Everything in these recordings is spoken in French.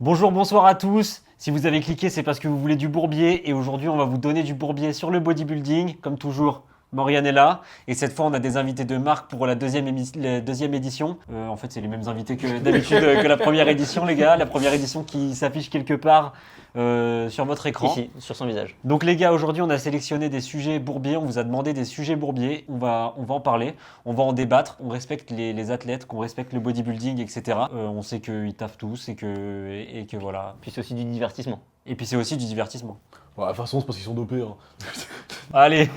Bonjour, bonsoir à tous. Si vous avez cliqué, c'est parce que vous voulez du bourbier. Et aujourd'hui, on va vous donner du bourbier sur le bodybuilding. Comme toujours, Morgane est là. Et cette fois, on a des invités de marque pour la deuxième édition. En fait, c'est les mêmes invités que d'habitude que la première édition, les gars. La première édition qui s'affiche quelque part sur votre écran. Ici, sur son visage. Donc les gars, aujourd'hui on a sélectionné des sujets bourbiers, on vous a demandé des sujets bourbiers, on va en parler, on va en débattre, on respecte les athlètes, qu'on respecte le bodybuilding, etc. On sait qu'ils taffent tous et que voilà. Puis c'est aussi du divertissement. Et puis c'est aussi du divertissement. Ouais, de toute façon, c'est parce qu'ils sont dopés. Hein. Allez,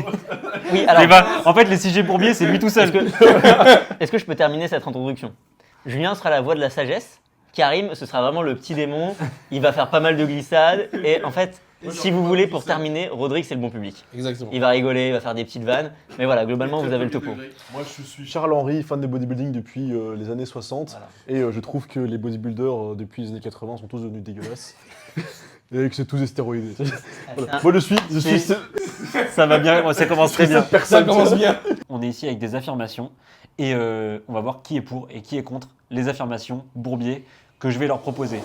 Oui, alors, en fait les sujets bourbiers c'est lui tout seul. est-ce que je peux terminer cette introduction? Julien sera la voix de la sagesse. Karim, ce sera vraiment le petit démon. Il va faire pas mal de glissades. Et en fait, si vous voulez, pour terminer, Rodrigue, c'est le bon public. Exactement. Il va rigoler, il va faire des petites vannes. Mais voilà, globalement, vous avez le topo. Moi, je suis Charles-Henri, fan de bodybuilding depuis les années 60. Voilà. Et je trouve que les bodybuilders depuis les années 80 sont tous devenus dégueulasses. Et que c'est tous des stéroïdés. Voilà. Moi, je suis Ça va bien, ça commence très bien. Ça commence bien. On est ici avec des affirmations et on va voir qui est pour et qui est contre les affirmations bourbiers que je vais leur proposer.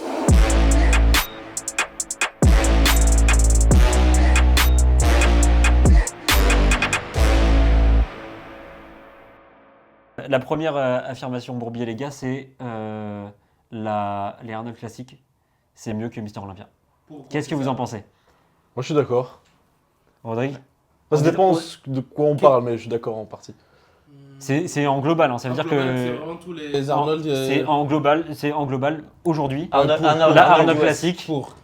La première affirmation bourbier, les gars, c'est les Arnold classiques, c'est mieux que Mister Olympia. Qu'est-ce que vous en pensez? Moi, je suis d'accord. Rodrigue? Ça dépend de quoi on parle, mais je suis d'accord en partie. C'est en global, hein, ça veut dire C'est que vraiment tous les Arnold. c'est en global aujourd'hui. Arnold la Arnold classique. Pour.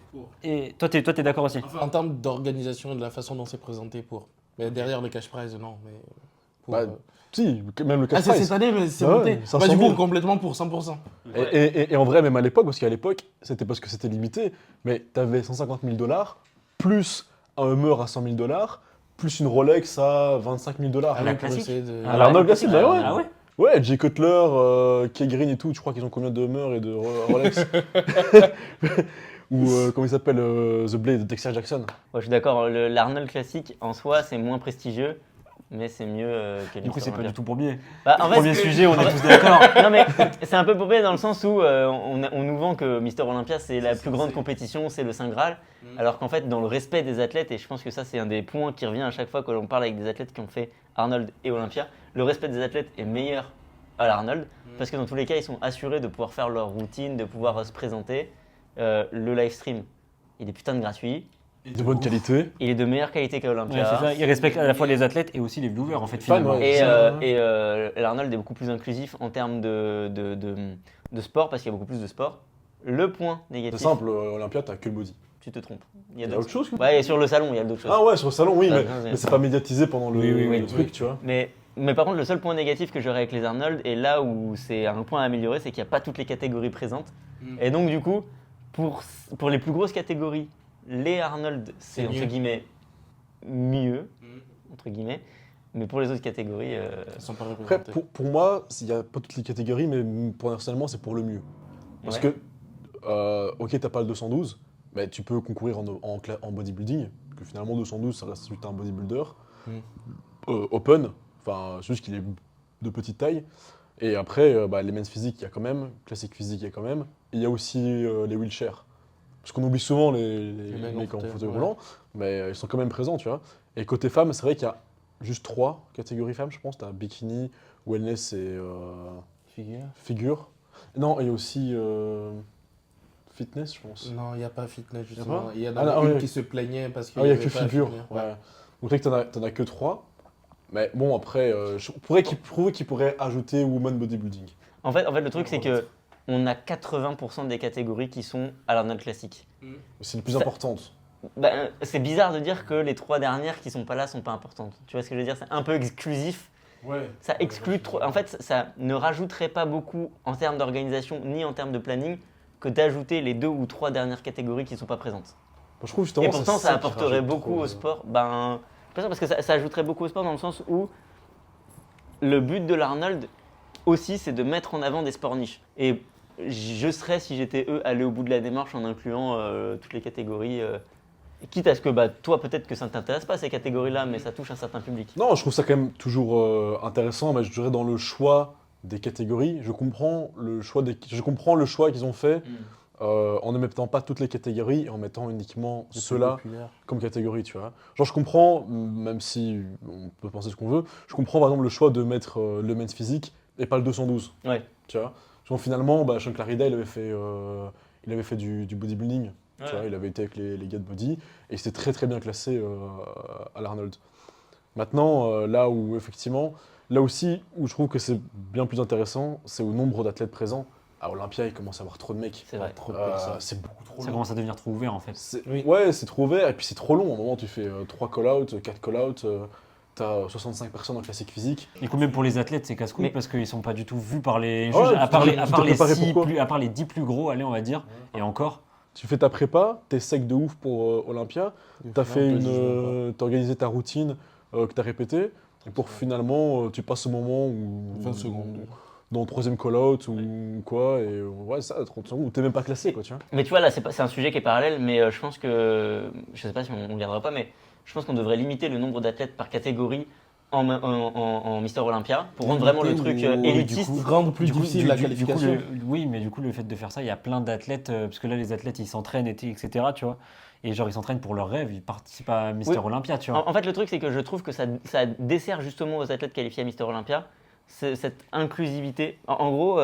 Et toi, t'es d'accord aussi? Enfin, en termes d'organisation et de la façon dont c'est présenté pour. Mais derrière le cash prize, non. Mais pour, Bah, Si, même le cash c'est prize. cette année, mais c'est Bah monté. ouais, 500 Bah, du 000. coup, complètement pour 100%. Et en vrai, même à l'époque, parce qu'à l'époque, c'était parce que c'était limité, mais t'avais 150 000 $, plus un Hummer à 100 000 $, plus une Rolex à 25 000 $. la Pour classique. essayer de- Ah, l'Arnold classique, bah ouais. Ah ouais? Ouais, Jay Cutler, Kay Green et tout, tu crois qu'ils ont combien de Hummer et de Rolex? Ou comment il s'appelle, The Blade de Dexter Jackson. Ouais, je suis d'accord, l'Arnold classique, en soi, c'est moins prestigieux, mais c'est mieux que le Du coup, Mister c'est pas Olympia. du tout bourbier. Bah, en fait, Premier sujet, on est tous d'accord. non mais c'est un peu bourbier dans le sens où on nous vend que Mister Olympia c'est la plus grande compétition, c'est le Saint Graal, alors qu'en fait dans le respect des athlètes, et je pense que ça c'est un des points qui revient à chaque fois que l'on parle avec des athlètes qui ont fait Arnold et Olympia, le respect des athlètes est meilleur à l'Arnold, parce que dans tous les cas ils sont assurés de pouvoir faire leur routine, de pouvoir se présenter. Le live stream, il est putain de gratuit, De bonne qualité. il est de meilleure qualité qu'à Ouais, Olympia. c'est ça. Il respecte à la fois les athlètes et aussi les viewers en fait Fans, finalement. ouais. Et l'Arnold est beaucoup plus inclusif en termes de sport parce qu'il y a beaucoup plus de sport. Le point C'est négatif, simple, Olympia, t'as que le body. tu te trompes. Il y a autre chose quoi. Ouais, et sur le salon, il y a d'autres choses. Ah ouais, sur le salon, oui, Ça, mais c'est pas médiatisé pendant le, Oui, le truc, tu vois. Mais par contre, le seul point négatif que j'aurais avec les Arnold, et là où c'est un point à améliorer, c'est qu'il n'y a pas toutes les catégories présentes. Et donc, du coup, pour les plus grosses catégories, les Arnold, c'est entre mieux. guillemets mieux, entre guillemets. Mais pour les autres catégories, Ils sont pas Après, représentés. pour moi, il n'y a pas toutes les catégories, mais personnellement, c'est pour le mieux. Parce Ouais. que, ok, t'as pas le 212, mais tu peux concourir en bodybuilding, que finalement 212, ça reste juste un bodybuilder. Open, enfin, c'est juste qu'il est de petite taille. Et après, les men's physiques, il y a quand même, classique physique, il y a quand même. Et il y a aussi les wheelchairs. Parce qu'on oublie souvent les mecs en fauteuil roulant, mais ils sont quand même présents, tu vois. Et côté femmes, c'est vrai qu'il y a juste 3 catégories femmes, je pense. T'as bikini, wellness et figure. Non, il y a aussi fitness, je pense. Non, il n'y a pas fitness pas justement. Il y en Ah, a non, une oui. qui se plaignait parce qu'il Ah, il y a avait que pas à figure. finir. Ouais. Donc c'est vrai que t'en as que 3. Mais bon, après, je pourrais qu'il pourrait ajouter woman bodybuilding. en fait, le truc, c'est que on a 80% des catégories qui sont à l'Arnold classique. C'est le plus Ça- importante. Ben, c'est bizarre de dire que les 3 dernières qui sont pas là sont pas importantes. Tu vois ce que je veux dire? C'est un peu exclusif. Ouais. Ça exclut trop. En fait, ça ne rajouterait pas beaucoup en termes d'organisation ni en termes de planning que d'ajouter les 2 ou 3 dernières catégories qui sont pas présentes. Moi, je trouve justement Et pourtant, c'est ça qui apporterait rajoute beaucoup trop, au sport. Ben, pas sûr, parce que ça ajouterait beaucoup au sport dans le sens où le but de l'Arnold aussi, c'est de mettre en avant des sports niches. Et je serais, si j'étais eux, aller au bout de la démarche en incluant toutes les catégories. Quitte à ce que toi, peut-être que ça ne t'intéresse pas ces catégories-là, mais ça touche un certain public. Non, je trouve ça quand même toujours intéressant, mais je dirais dans le choix des catégories, je comprends le choix qu'ils ont fait en ne mettant pas toutes les catégories et en mettant uniquement Les plus ceux-là populaires. comme catégorie, tu vois. Genre, je comprends, même si on peut penser ce qu'on veut, je comprends par exemple le choix de mettre le men's physique et pas le 212. Ouais. Tu vois. Genre, finalement, Sean Clarida, il avait fait du bodybuilding. Tu Ouais. vois, il avait été avec les gars de body et il s'était très très bien classé à l'Arnold. Maintenant, là où effectivement, là aussi où je trouve que c'est bien plus intéressant, c'est au nombre d'athlètes présents. À Olympia, il commence à avoir trop de mecs. C'est vrai. Trop de personnes. C'est beaucoup trop Ça long. commence à devenir trop ouvert en fait. Oui. Ouais, c'est trop ouvert et puis c'est trop long. À un moment, tu fais 3 call-out, 4 call-out, t'as 65 personnes en classique physique. Et même pour les athlètes, c'est casse-couille Mais- parce qu'ils sont pas du tout vus par les juges, Ouais, à part tu les, t'es à part les préparé 6 pourquoi plus, à part les 10 plus gros, allez, on va dire. Et encore. Tu fais ta prépa, t'es sec de ouf pour Olympia, t'as fait t'as organisé ta routine que t'as répété, et pour finalement, tu passes au moment où. 20 secondes. Dans le troisième call-out ou quoi, et ouais, ça, 30 secondes, où t'es même pas classé, quoi, tu vois. Mais tu vois, là, c'est un sujet qui est parallèle, mais je pense que, je sais pas si on ne viendra pas, mais je pense qu'on devrait limiter le nombre d'athlètes par catégorie en Mister Olympia pour rendre vraiment le truc élitiste. Rendre plus Du coup- difficile du- la du- du coup, qualification. oui, mais du coup, le fait de faire ça, il y a plein d'athlètes, parce que là, les athlètes, ils s'entraînent, etc., tu vois. Et genre, ils s'entraînent pour leur rêve, ils participent à Mister Oui. Olympia, tu vois. En fait, le truc, c'est que je trouve que ça dessert justement aux athlètes qualifiés à Mister Olympia cette inclusivité. En gros,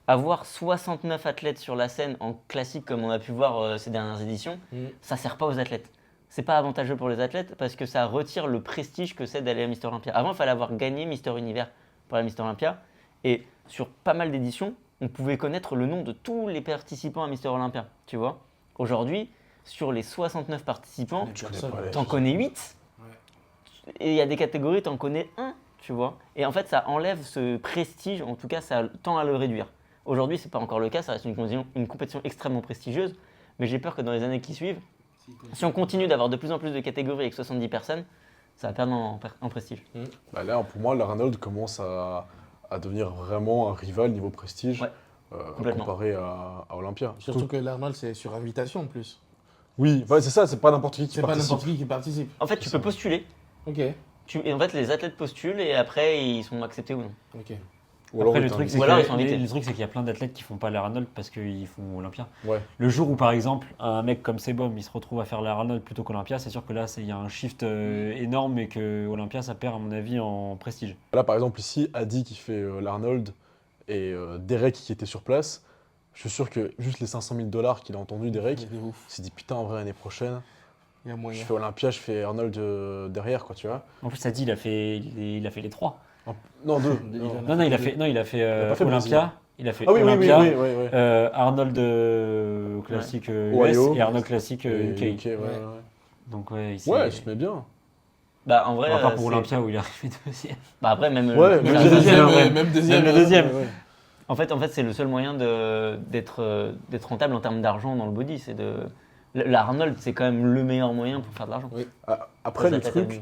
avoir 69 athlètes sur la scène en classique, comme on a pu voir ces dernières éditions, ça sert pas aux athlètes. C'est pas avantageux pour les athlètes parce que ça retire le prestige que c'est d'aller à Mister Olympia. Avant, il fallait avoir gagné Mister Univers pour aller à Mister Olympia. Et sur pas mal d'éditions, on pouvait connaître le nom de tous les participants à Mister Olympia. Tu vois. Aujourd'hui, sur les 69 participants, t'en connais 8. Et il y a des catégories, t'en connais un, tu vois. Et en fait, ça enlève ce prestige, en tout cas, ça tend à le réduire. Aujourd'hui, c'est pas encore le cas, ça reste une compétition extrêmement prestigieuse, mais j'ai peur que dans les années qui suivent, si on continue d'avoir de plus en plus de catégories avec 70 personnes, ça va perdre en prestige. Bah là, pour moi, l'Arnold commence à devenir vraiment un rival niveau prestige Ouais, complètement. comparé à Olympia. Surtout que l'Arnold, c'est sur invitation en plus. Oui, ouais, c'est ça, c'est pas n'importe qui C'est pas participe. n'importe qui participe. En fait, tu peux postuler, Ok, et en fait, les athlètes postulent et après, ils sont acceptés ou non. ok. Ou alors, Après, le il truc, t'invite. c'est Ou alors, que- ils sont invités. le truc, c'est qu'il y a plein d'athlètes qui font pas l'Arnold parce qu'ils font Olympia. Ouais. Le jour où, par exemple, un mec comme Sebum, il se retrouve à faire l'Arnold plutôt qu'Olympia, c'est sûr que là, il y a un shift énorme et que Olympia, ça perd, à mon avis, en prestige. Là, par exemple, ici, Adi qui fait l'Arnold et Derek qui était sur place, je suis sûr que juste les 500 000 $ qu'il a entendu, Derek, C'est ouf. il s'est dit putain, en vrai, l'année prochaine, Il y a je moyen. fais Olympia, je fais Arnold derrière, quoi, tu vois. En plus, ça dit, il a fait les trois. Non, deux. Il non. en a Non, il a fait Il a pas fait Olympia. Il a fait Ah oui, oui, oui, Olympia, oui, oui, oui. Arnold classique US Ohio. et Arnold classique Et UK. UK, ouais, Ouais. ouais. Donc, ouais, Ouais, je mets bien. Bah, en vrai, à part pour c'est- Olympia où il est arrivé deuxième. Bah, après, même. Ouais, ça même reste- deuxième, ouais. Même deuxième. Même le deuxième. Ouais, ouais. En fait, c'est le seul moyen d'être rentable en termes d'argent dans le body. L'Arnold, c'est quand même le meilleur moyen pour faire de l'argent. Ah, après, Les le athlètes truc,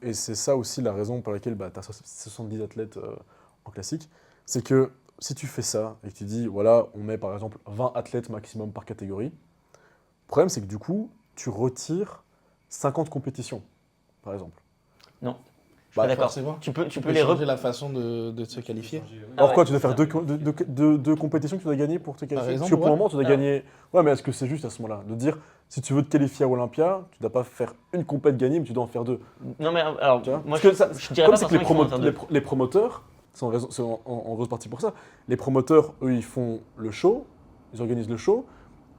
et c'est ça aussi la raison pour laquelle tu as 70 athlètes en classique, c'est que si tu fais ça et que tu dis, voilà, on met par exemple 20 athlètes maximum par catégorie, le problème c'est que du coup, tu retires 50 compétitions, par exemple. Non. Je suis Bah, pas d'accord. Forcément. Tu peux Tu peux les changer la façon de se qualifier. Ah Or ouais, quoi, tu dois faire ça. deux compétitions que tu dois gagner pour te qualifier. exemple, Parce que pour le ouais. moment, tu dois Alors- gagner... Ouais, mais est-ce que c'est juste à ce moment-là de dire, si tu veux te qualifier à Olympia, tu dois pas faire une compète gagnée, mais tu dois en faire deux. Non, mais alors, Tu vois moi, Parce que je dirais comme pas c'est que les, forcément qu'il faut en faire deux. les promoteurs, c'est en grosse partie pour ça, les promoteurs, eux, ils font le show, ils organisent le show,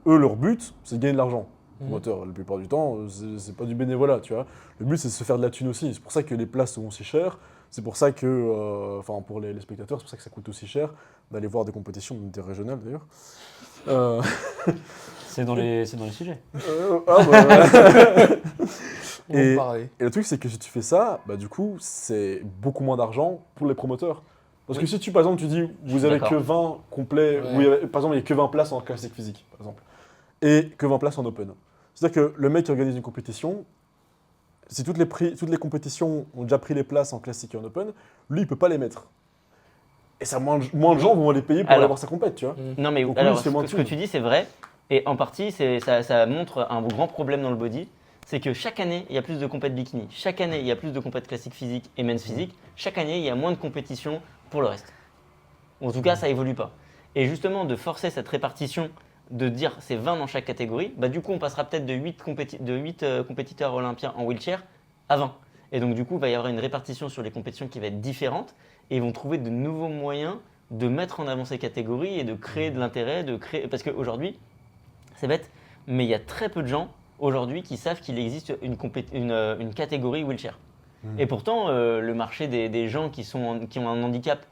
eux, leur but, c'est de gagner de l'argent. Les promoteurs, la plupart du temps, c'est pas du bénévolat, tu vois. Le but, c'est de se faire de la thune aussi. C'est pour ça que les places sont aussi chères, c'est pour ça que, enfin, pour les spectateurs, c'est pour ça que ça coûte aussi cher d'aller voir des compétitions, des régionales d'ailleurs. C'est dans les sujets. Ah, bah, On va en Et- parler. Et le truc, c'est que si tu fais ça, bah, du coup, c'est beaucoup moins d'argent pour les promoteurs. Parce que si tu, par exemple, tu dis, vous avez d'accord. que 20 complets, Ouais. où par exemple, il n'y a que 20 places en classique physique, par exemple, et que 20 places en open. C'est-à-dire que le mec qui organise une compétition, si toutes les compétitions ont déjà pris les places en classique et en open, lui, il peut pas les mettre. Et ça, moins de gens vont les payer pour aller Alors- voir sa compète, tu vois. Non, mais Donc, alors, oui, c'est moins de ce que thunes. tu dis, c'est vrai. Et en partie, ça montre un grand problème dans le body. C'est que chaque année, il y a plus de compètes bikini. Chaque année, il y a plus de compètes classiques physiques et men's physique. Chaque année, il y a moins de compétitions pour le reste. Ou en tout cas, ça évolue pas. Et justement, de forcer cette répartition de dire c'est 20 dans chaque catégorie, bah du coup on passera peut-être de 8 compétiteurs olympiens en wheelchair à 20. Et donc du coup il va y avoir une répartition sur les compétitions qui va être différente et ils vont trouver de nouveaux moyens de mettre en avant ces catégories et de créer de l'intérêt, parce qu'aujourd'hui, c'est bête, mais il y a très peu de gens aujourd'hui qui savent qu'il existe une catégorie wheelchair. Et pourtant, le marché des gens qui ont un handicap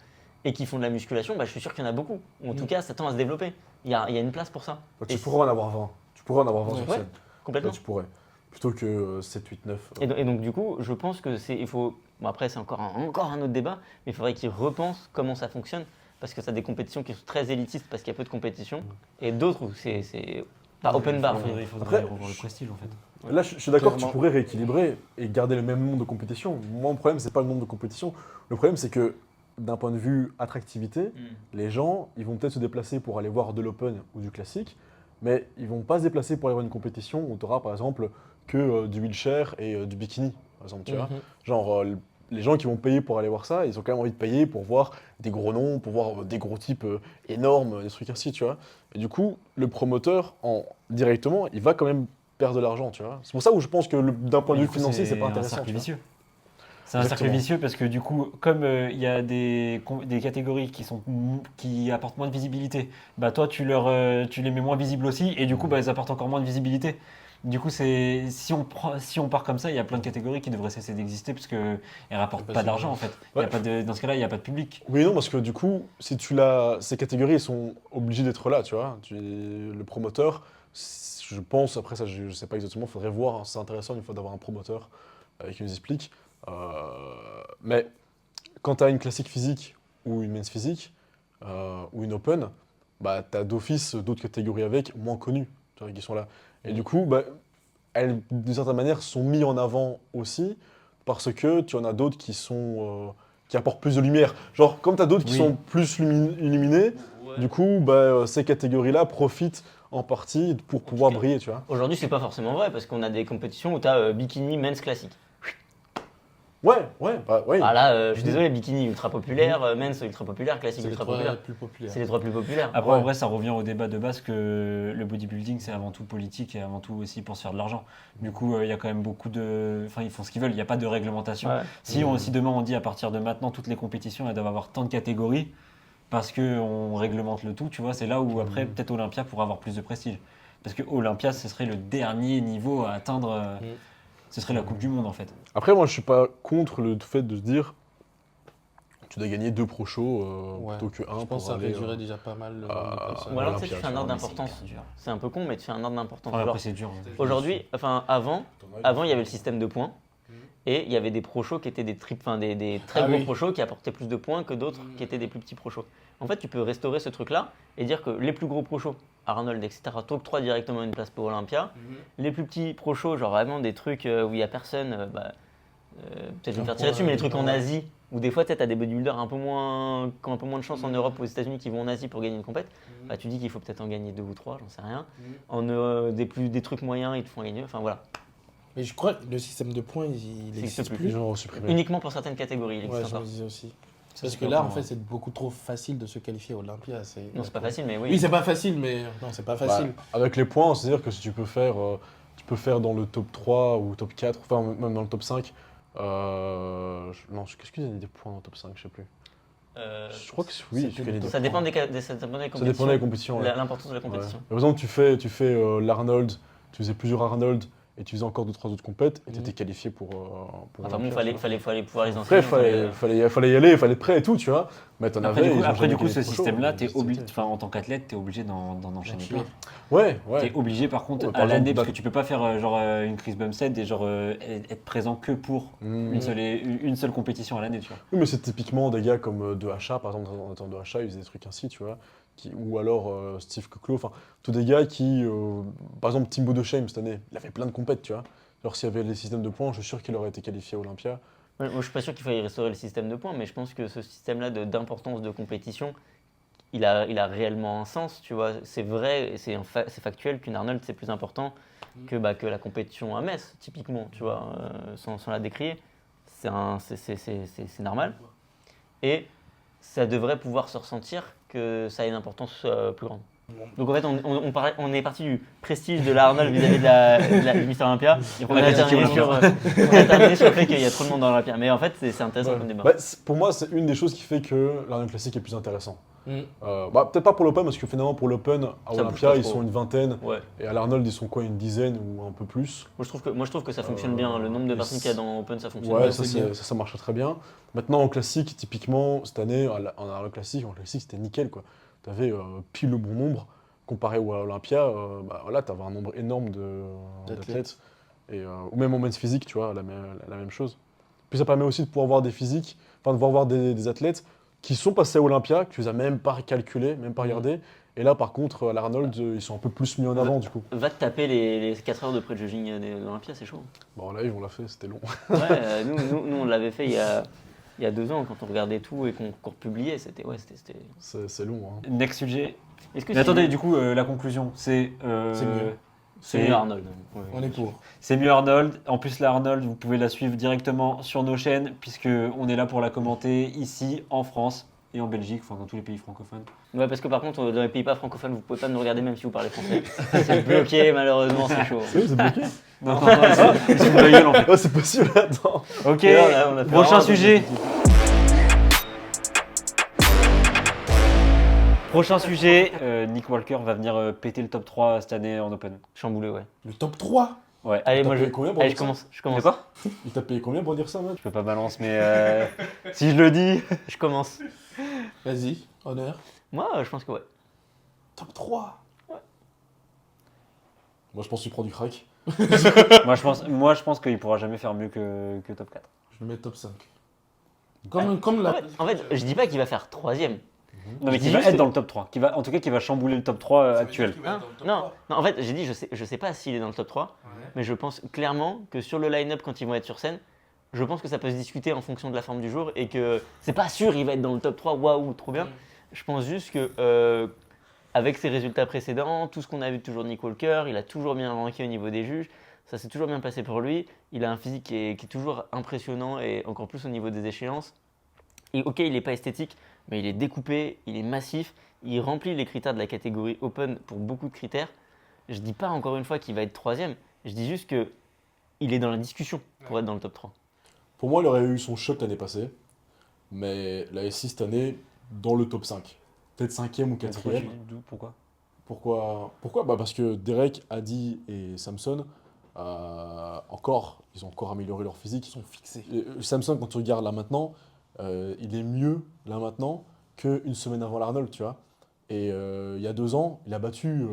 et qui font de la musculation, bah, je suis sûr qu'il y en a beaucoup. Ou en tout cas, ça tend à se développer. Il y a une place pour ça. Tu pourrais en avoir 20. Tu pourrais en avoir 20 sur Ouais, scène. complètement. Là, tu pourrais. Plutôt que 7, 8, 9. Et donc du coup, je pense que il faut. Bon, après, c'est encore un autre débat, mais il faudrait qu'ils repensent comment ça fonctionne. Parce que ça a des compétitions qui sont très élitistes parce qu'il y a peu de compétitions. Et d'autres où c'est pas open bar. Il faudrait Après, revoir le prestige en fait. Là, je suis d'accord, tu Clairement. pourrais rééquilibrer et garder le même nombre de compétitions. Moi, mon problème, c'est pas le nombre de compétitions. Le problème, c'est que d'un point de vue attractivité, les gens, ils vont peut-être se déplacer pour aller voir de l'open ou du classique, mais ils vont pas se déplacer pour aller voir une compétition où tu auras, par exemple, que du wheelchair et du bikini, par exemple, tu vois. Genre, les gens qui vont payer pour aller voir ça, ils ont quand même envie de payer pour voir des gros noms, pour voir des gros types énormes, des trucs ainsi, tu vois. Et du coup, le promoteur, directement, il va quand même perdre de l'argent, tu vois. C'est pour ça où je pense que d'un point de Du vue coup, financier, c'est pas un intéressant. cercle tu vois. vicieux. C'est un cercle Exactement. vicieux parce que du coup, comme il y a des catégories qui apportent moins de visibilité, bah toi tu les mets moins visibles aussi et du coup bah, elles apportent encore moins de visibilité. Du coup, si on part comme ça, il y a plein de catégories qui devraient cesser d'exister parce qu'elles ne rapportent Pas pas sûr. d'argent en fait. Il y a pas dans ce cas-là, il n'y a pas de public. Oui et non, parce que du coup, si ces catégories elles sont obligées d'être là, tu vois. Le promoteur, je pense, après ça, je sais pas exactement, il faudrait voir, hein, c'est intéressant une fois d'avoir un promoteur qui nous explique. Mais quand tu as une classique physique ou une men's physique ou une open, bah, tu as d'office d'autres catégories avec, moins connues, tu vois, qui sont là. Et du coup, bah, elles, d'une certaine manière, sont mises en avant aussi parce que tu en as d'autres qui apportent plus de lumière. Genre, comme tu as d'autres qui Oui. sont plus illuminés, du coup, bah, ces catégories-là profitent en partie pour pouvoir briller, tu vois. Aujourd'hui, c'est pas forcément vrai parce qu'on a des compétitions où tu as bikini men's classique. Ouais, bah, ouais. Ah là, je suis désolé, bikini ultra populaire, men's ultra populaire, classique C'est les ultra trois populaire. plus populaires. C'est les trois plus populaires. Après, Ouais. en vrai, ça revient au débat de base que le bodybuilding, c'est avant tout politique et avant tout aussi pour se faire de l'argent. Du coup, il y a quand même beaucoup de. Enfin, ils font ce qu'ils veulent, il n'y a pas de réglementation. Ouais. Si demain on dit à partir de maintenant, toutes les compétitions, elles doivent avoir tant de catégories parce qu'on réglemente le tout, tu vois, c'est là où après, peut-être Olympia pourra avoir plus de prestige. Parce que Olympia, ce serait le dernier niveau à atteindre. Ce serait la Coupe du Monde en fait. Après, moi, je suis pas contre le fait de se dire tu dois gagner 2 pro shows Ouais. plutôt que 1 Je pense que pour ça aller. réduirait déjà pas mal le nombre de personnes. Ou alors, Olympia, tu sais, tu fais un tu ordre vois, d'importance. C'est hyper dur. C'est un peu con, mais tu fais un ordre d'importance. Ouais, Genre, après, c'est dur. aujourd'hui, enfin avant, il y avait le système de points. Et il y avait des pro shows qui étaient des très Ah gros oui. pro shows qui apportaient plus de points que d'autres qui étaient des plus petits pro shows. En fait, tu peux restaurer ce truc-là et dire que les plus gros pro shows, Arnold, etc., t'octroient directement une place pour Olympia. Les plus petits pro shows, genre vraiment des trucs où il n'y a personne, peut-être je vais me faire tirer dessus, mais les trucs en Asie, où des fois tu as des bodybuilders qui ont un peu moins de chance en Europe ou aux États-Unis qui vont en Asie pour gagner une compète, bah, tu dis qu'il faut peut-être en gagner 2 ou 3, j'en sais rien. Des trucs moyens, ils te font gagner. Enfin voilà. Mais je crois que le système de points, il C'est n'existe plus. Les plus. gens ont supprimé. Uniquement pour certaines catégories, il Ouais, existe je me encore. disais aussi. Ça, Parce c'est que pas là, bon, en fait, ouais. c'est beaucoup trop facile de se qualifier à Olympia. Non, c'est pas facile, mais oui. Oui, c'est pas facile, mais non, c'est pas facile. Bah, avec les points, c'est-à-dire que si tu peux faire dans le top 3 ou top 4, enfin même dans le top 5. Non, qu'est-ce qu'il y a des points dans le top 5, je sais plus. Je crois que oui, c'est tu plus gagnes le des top Ça dépend points. ça dépend des Ça compétitions. dépend des compétitions. Ouais. L'importance de la Ouais. compétition. Par exemple, tu fais l'Arnold, tu faisais plusieurs Arnold et tu faisais encore 2-3 autres compètes et tu étais qualifié pour Enfin bon, Olympia, tu vois. fallait pouvoir les Après, enseigner. fallait y aller, il fallait être prêt et tout, tu vois. Mais t'en Après, avais, du ils coup, ont jamais gagné ce de pro show, système-là, donc, en tant qu'athlète, tu es obligé d'en enchaîner plein. Ouais. Tu es obligé, par contre, Ouais, par à l'année, exemple, parce que tu peux pas faire une Chris Bumstead et être présent que pour une seule compétition à l'année, tu vois. Oui, mais c'est typiquement des gars comme de HA, par exemple, en termes de HA, ils faisaient des trucs ainsi, tu vois. Ou alors Steve Kuklo, enfin, tous des gars qui, par exemple, Timbo de Shame cette année, il a fait plein de compètes, tu vois. Alors s'il y avait les systèmes de points, je suis sûr qu'il aurait été qualifié à Olympia. Moi, je suis pas sûr qu'il faille restaurer le système de points, mais je pense que ce système-là d'importance de compétition, il a réellement un sens, tu vois. C'est vrai, c'est factuel qu'une Arnold, c'est plus important que la compétition à Metz, typiquement, tu vois, sans la décrier. C'est normal. Et ça devrait pouvoir se ressentir que ça a une importance plus grande. Donc en fait, on est parti du prestige de la Arnold vis-à-vis du Mister Olympia. Et On a terminé sur le fait qu'il y a trop de monde dans l'Olympia. Mais en fait, c'est intéressant comme débat. Bah, pour moi, c'est une des choses qui fait que l'Arnold Classic est plus intéressant. Mm. Peut-être pas pour l'Open, parce que finalement, pour l'Open, à Ça Olympia, bouge pas ils trop. sont une vingtaine. Ouais. Et à l'Arnold, ils sont quoi, une dizaine ou un peu plus. Moi, je trouve que ça fonctionne bien. Le nombre de et personnes qu'il y a dans Open, ça fonctionne Ouais, bien. ça, c'est bien. ça marche très bien. Maintenant, en classique, typiquement, cette année, en Arnold Classic, c'était nickel, quoi. T'avais pile le bon nombre. Comparé à Olympia, voilà, t'avais un nombre énorme d'athlètes. Et, ou même en men's physique, tu vois, la même chose. Puis ça permet aussi de pouvoir voir des physiques, enfin de pouvoir voir des athlètes qui sont passés à Olympia, que tu les as même pas calculés, même pas regardés. Et là, par contre, à l'Arnold, ils sont un peu plus mis en avant, du coup. Va te taper les 4 heures de pré-judging d'Olympia, c'est chaud. Bon, là, on l'a fait, c'était long. Ouais, nous, on l'avait fait il y a 2 ans quand on regardait tout et qu'on republiait. C'était. C'est long, hein. Next sujet. Est-ce que Mais attendez, du coup, la conclusion, c'est... C'est mieux. c'est mieux Arnold. Ouais. On est pour. C'est mieux Arnold. En plus, la Arnold, vous pouvez la suivre directement sur nos chaînes, puisqu'on est là pour la commenter ici, en France et en Belgique, enfin dans tous les pays francophones. Ouais, parce que par contre, dans les pays pas francophones, vous pouvez pas nous regarder même si vous parlez français. C'est bloqué, malheureusement, c'est chaud. C'est bloqué. Non, ils sont de la gueule en fait. Oh, c'est possible, attends. Ok, Et là, on a fait prochain vraiment sujet. Prochain sujet, Nick Walker va venir péter le top 3 cette année en Open. Chamboulé, ouais. Le top 3. Ouais. Allez, T'as moi payé combien pour allez, dire je commence. Je C'est commence. quoi? Il t'a payé combien pour dire ça, mec? Je peux pas balance, mais si je le dis. Je commence. Vas-y, honneur. Moi, je pense que ouais. Top 3. Moi, je pense que tu prends du crack. moi, je pense qu'il pourra jamais faire mieux que top 4. Je le mets top 5. Comme la. En fait, je dis pas qu'il va faire 3ème. Non, mais Je qui dis va juste être que- dans le top 3. En tout cas, qui va chambouler le top 3 actuel. Non, en fait, j'ai dit, je sais pas s'il est dans le top 3, mais je pense clairement que sur le line-up, quand ils vont être sur scène, je pense que ça peut se discuter en fonction de la forme du jour et que c'est pas sûr il va être dans le top 3, waouh, trop bien. Je pense juste que avec ses résultats précédents, tout ce qu'on a vu toujours de Nick Walker, il a toujours bien ranké au niveau des juges, ça s'est toujours bien passé pour lui. Il a un physique qui est toujours impressionnant et encore plus au niveau des échéances. Et ok, il n'est pas esthétique, mais il est découpé, il est massif, il remplit les critères de la catégorie Open pour beaucoup de critères. Je dis pas encore une fois qu'il va être 3ème, je dis juste que il est dans la discussion pour être dans le top 3. Pour moi, il aurait eu son choc l'année passée. Mais la S6 cette année, dans le top 5. Peut-être 5e ou 4e. Pourquoi? Pourquoi Parce que Derek, Adi et Samson, ils ont encore amélioré leur physique. Ils sont fixés. Samson, quand tu regardes là maintenant, il est mieux là maintenant qu'une semaine avant l'Arnold, tu vois. Et il y a 2 ans, il a battu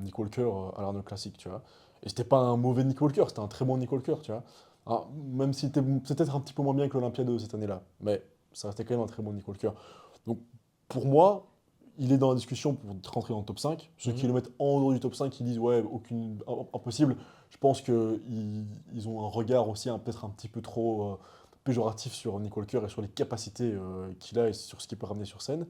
Nick Walker à l'Arnold Classic, tu vois. Et c'était pas un mauvais Nick Walker, c'était un très bon Nick Walker, tu vois. Alors, même s'il était peut-être un petit peu moins bien que l'Olympia de cette année-là, mais ça restait quand même un très bon Nick Walker. Donc, pour moi, il est dans la discussion pour rentrer dans le top 5. Ceux qui le mettent en dehors du top 5, qui disent ouais, impossible. Je pense qu'ils ont un regard aussi peut-être un petit peu trop péjoratif sur Nick Walker et sur les capacités qu'il a et sur ce qu'il peut ramener sur scène.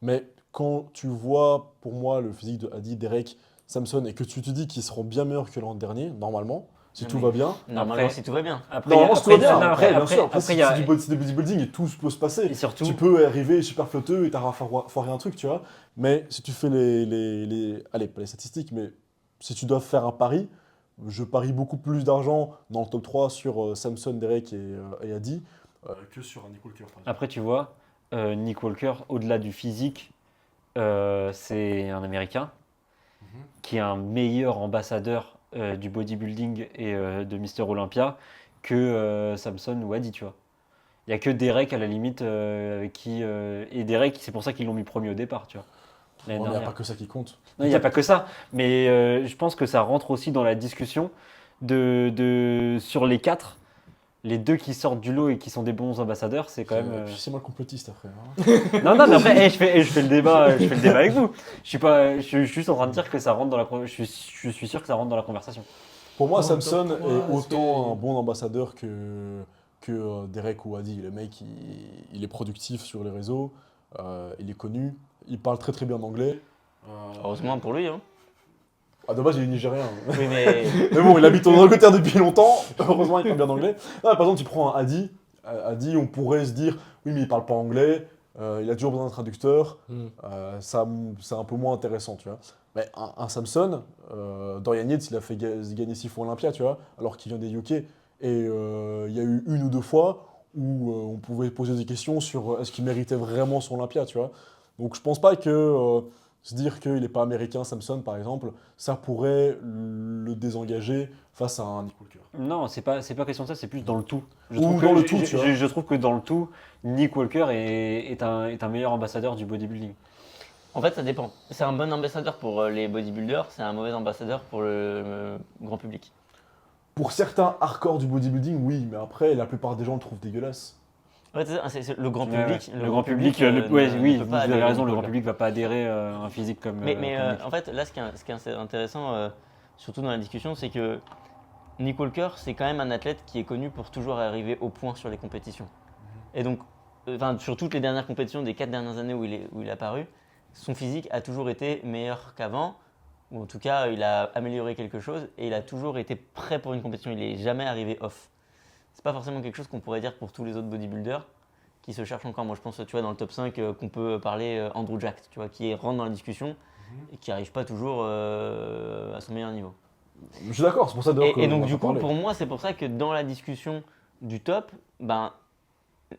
Mais quand tu vois, pour moi, le physique de Adi, Derek, Samson, et que tu te dis qu'ils seront bien meilleurs que l'an dernier, normalement, si tout va bien. Normalement, Après- si tout va bien. Normalement, si tout va bien. non, Après, bien sûr, après, c'est il y a- du bodybuilding et tout peut se passer. Et surtout, Tu peux arriver super flotteux et t'as foiré un truc, tu vois. Mais si tu fais allez, pas les statistiques, mais si tu dois faire un pari, je parie beaucoup plus d'argent dans le top 3 sur Samson, Derek et Adi que sur un Nick Walker, par exemple. après, tu vois, Nick Walker, au-delà du physique, c'est un Américain qui est un meilleur ambassadeur du bodybuilding et de Mister Olympia que Samson ou Adi, tu vois. Il n'y a que Derek à la limite avec qui... et Derek, c'est pour ça qu'ils l'ont mis premier au départ, tu vois. l'année Il n'y a dernière. pas que ça qui compte. Non, il n'y a pas que ça, mais je pense que ça rentre aussi dans la discussion sur les 4. Les 2 qui sortent du lot et qui sont des bons ambassadeurs, c'est quand même. C'est moi le complotiste après. Hein. Non, mais après, je fais le débat, avec vous. Je suis juste en train de dire que ça rentre dans la. Je suis sûr que ça rentre dans la conversation. Pour moi, Dans le Samson top 3, est est-ce autant que- un bon ambassadeur que Derek ou Adi. Le mec, il est productif sur les réseaux, il est connu, il parle très très bien anglais. Heureusement pour lui. Hein. Ah, de base, il est nigérien. Oui, mais Mais bon, il habite en Angleterre depuis longtemps. Heureusement, il parle bien anglais. Non, par exemple, tu prends un Adi. Adi, on pourrait se dire, oui, mais il parle pas anglais. il a toujours besoin d'un traducteur, Mm. ça, c'est un peu moins intéressant, tu vois. Mais un Samson, Dorian Yates, il a fait gagner 6 fois Olympia, tu vois, alors qu'il vient des UK. Et il y a eu 1 ou 2 fois où on pouvait poser des questions sur est-ce qu'il méritait vraiment son Olympia, tu vois. Donc je pense pas que se dire qu'il n'est pas américain, Samson, par exemple, ça pourrait le désengager face à un Nick Walker. Non, c'est pas question de ça, c'est plus dans le tout. Ou dans le tout, tu vois. Je trouve que dans le tout, Nick Walker est un meilleur ambassadeur du bodybuilding. En fait, ça dépend. C'est un bon ambassadeur pour les bodybuilders, c'est un mauvais ambassadeur pour le grand public. Pour certains hardcore du bodybuilding, oui, mais après, la plupart des gens le trouvent dégueulasse. En fait, c'est le grand Ouais, public. ouais. Le grand public, ne oui, peut vous pas avez adhérer raison, au le grand Walker. public va pas adhérer à un physique comme. Mais comme Nick. en fait, là, ce qui est intéressant, surtout dans la discussion, c'est que Nick Walker, c'est quand même un athlète qui est connu pour toujours arriver au point sur les compétitions. Et donc, sur toutes les dernières compétitions des 4 dernières années où il est apparu, son physique a toujours été meilleur qu'avant, ou en tout cas, il a amélioré quelque chose et il a toujours été prêt pour une compétition. Il n'est jamais arrivé off. C'est pas forcément quelque chose qu'on pourrait dire pour tous les autres bodybuilders qui se cherchent encore. Moi, je pense, tu vois, dans le top 5, qu'on peut parler Andrew Jack, tu vois, qui rentre dans la discussion et qui n'arrive pas toujours à son meilleur niveau. Je suis d'accord, c'est pour ça d'ailleurs Et qu'on donc, en du a coup, parlé. pour moi, c'est pour ça que dans la discussion du top,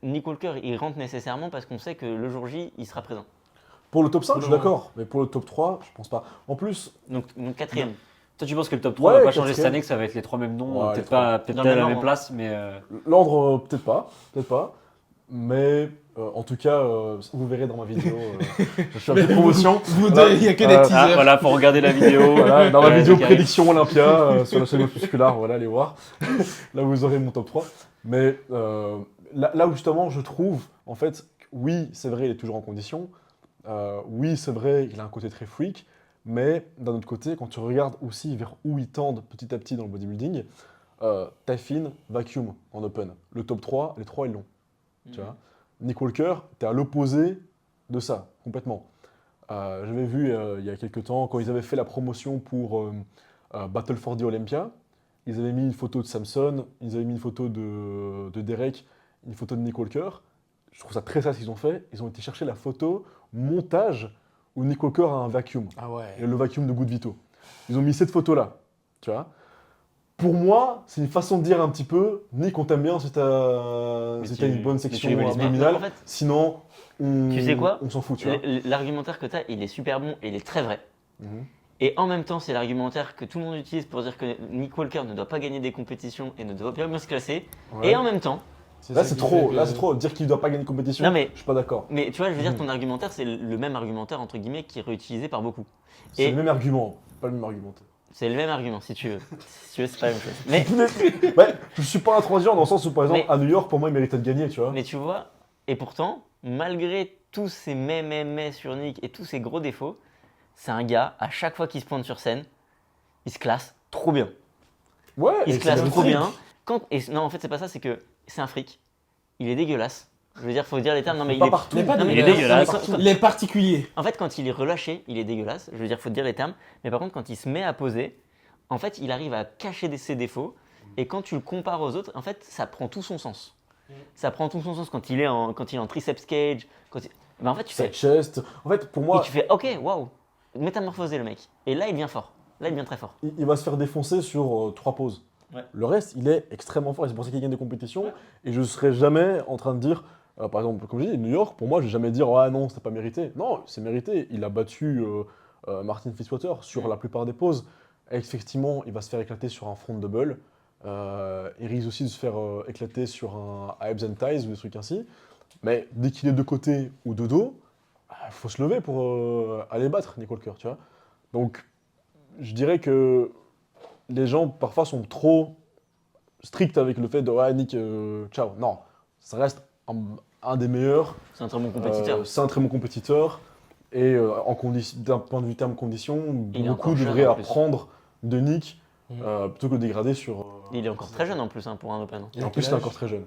Nick Walker, il rentre nécessairement parce qu'on sait que le jour J, il sera présent. Pour le top 5, je suis Non. d'accord, mais pour le top 3, je pense pas. En plus, Donc 4e. Toi, tu penses que le top 3 Ouais, va pas changer cette quatrième. année, que ça va être les 3 mêmes noms, Ouais, peut-être les pas, peut-être Dans pas le à la même même ordre. place, mais. l'ordre, peut-être pas. Mais en tout cas, vous verrez dans ma vidéo, je fais une promotion. Vous Voilà. deux, il n'y a que des Ah, teasers. Ah, voilà, faut regarder la vidéo. Voilà, dans ma vidéo qui arrive. prédiction Olympia sur la chaîne Opuscular, voilà, allez voir. Là, vous aurez mon top 3. Mais là où justement, je trouve, en fait, oui, c'est vrai, il est toujours en condition. Oui, c'est vrai, il a un côté très freak. Mais d'un autre côté, quand tu regardes aussi vers où ils tendent petit à petit dans le bodybuilding, Typhine, Vacuum en open. Le top 3, les 3, ils l'ont. Tu vois. Nick Walker, t'es à l'opposé de ça, complètement. J'avais vu il y a quelques temps, quand ils avaient fait la promotion pour Battle for the Olympia, ils avaient mis une photo de Samson, ils avaient mis une photo de Derek, une photo de Nick Walker. Je trouve ça très ça ce qu'ils ont fait. Ils ont été chercher la photo montage où Nick Walker a un vacuum, Ah ouais. et le vacuum de Good Vito. Ils ont mis cette photo-là, tu vois. Pour moi, c'est une façon de dire un petit peu, Nick, on t'aime bien si t'as Mais si tu- t'as une bonne mais tu section rivalises pas. abdominale. En fait, Sinon, Tu sais quoi on s'en fout, tu vois. l'argumentaire que tu as, il est super bon et il est très vrai. Mhm. Et en même temps, c'est l'argumentaire que tout le monde utilise pour dire que Nick Walker ne doit pas gagner des compétitions et ne doit pas bien se classer. Ouais. Et en même temps, Là, ça c'est qui trop. fait que- Là, c'est trop. Dire qu'il ne doit pas gagner une compétition, Non, mais- je suis pas d'accord. mais tu vois, je veux dire, Mhm. ton argumentaire, c'est le même argumentaire, entre guillemets, qui est réutilisé par beaucoup. C'est Et- le même argument, pas le même argumentaire. C'est le même argument, si tu veux. Si tu veux, c'est pas la même chose. Mais, Ouais, je suis pas intransigeant dans le sens où, par exemple, Mais- à New York, pour moi, il méritait de gagner, tu vois. mais tu vois, et pourtant, malgré tous ces mais sur Nick et tous ces gros défauts, c'est un gars, à chaque fois qu'il se pointe sur scène, il se classe trop bien. Ouais, Il et se classe c'est trop le bien. truc. Non, en fait, c'est pas ça, c'est que c'est un fric. Il est dégueulasse. Je veux dire, faut dire les termes. Non, mais Pas il est... partout. Il est pas Non, mais il est dégueulasse. dégueulasse. Il est particulier. En fait, quand il est relâché, il est dégueulasse. Je veux dire, faut dire les termes. Mais par contre, quand il se met à poser, en fait, il arrive à cacher ses défauts. Et quand tu le compares aux autres, en fait, ça prend tout son sens. Ça prend tout son sens quand il est en triceps cage. Ben, en fait, tu Sa fais, chest. En fait, pour et moi, tu fais, ok, waouh, métamorphosé le mec. Et là, il devient fort. Là, il devient très fort. il va se faire défoncer sur 3 poses. Ouais. Le reste, il est extrêmement fort. Et c'est pour ça qu'il gagne des compétitions. Et je ne serai jamais en train de dire, par exemple, comme je dis, New York, pour moi, je ne vais jamais dire, ah non, c'était pas mérité. Non, c'est mérité. Il a battu Martin Fitzwater sur la plupart des poses. Et effectivement, il va se faire éclater sur un front double. Il risque aussi de se faire éclater sur un abs and thighs ou des trucs ainsi. Mais dès qu'il est de côté ou de dos, il faut se lever pour aller battre Nick Walker, tu vois. Donc, je dirais que les gens parfois sont trop stricts avec le fait de ouais, Nick, ciao. Non, ça reste un des meilleurs. C'est un très bon compétiteur. C'est un très bon compétiteur. Et d'un point de vue terme condition, Il est beaucoup encore jeune, devraient en plus. apprendre de Nick Mhm. plutôt que de dégrader sur. Il est encore très jeune en plus pour un open. Et en plus, il est encore très jeune.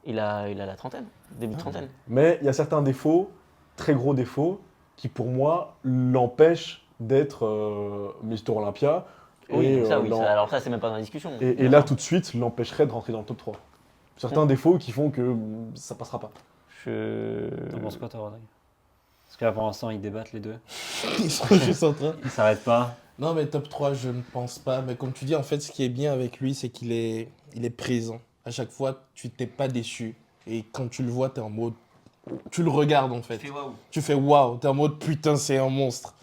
Il a la trentaine, début de trentaine. Mais il y a certains défauts, très gros défauts, qui pour moi l'empêchent d'être Mister Olympia. Oui, et, donc ça, oui. l'en- Alors ça, c'est même pas dans la discussion. et là, tout de suite, l'empêcherait de rentrer dans le top 3. Certains défauts qui font que ça passera pas. T'en penses quoi, toi, Rodrigue? Parce que là, pour l'instant, ils débattent les deux. Ils sont juste en train. Ils s'arrêtent pas. Non, mais top 3, je ne pense pas. Mais comme tu dis, en fait, ce qui est bien avec lui, c'est qu'il est, il est présent. À chaque fois, tu t'es pas déçu. Et quand tu le vois, tu es en mode. Tu le regardes, en fait. Tu fais waouh. Tu es en mode putain, c'est un monstre.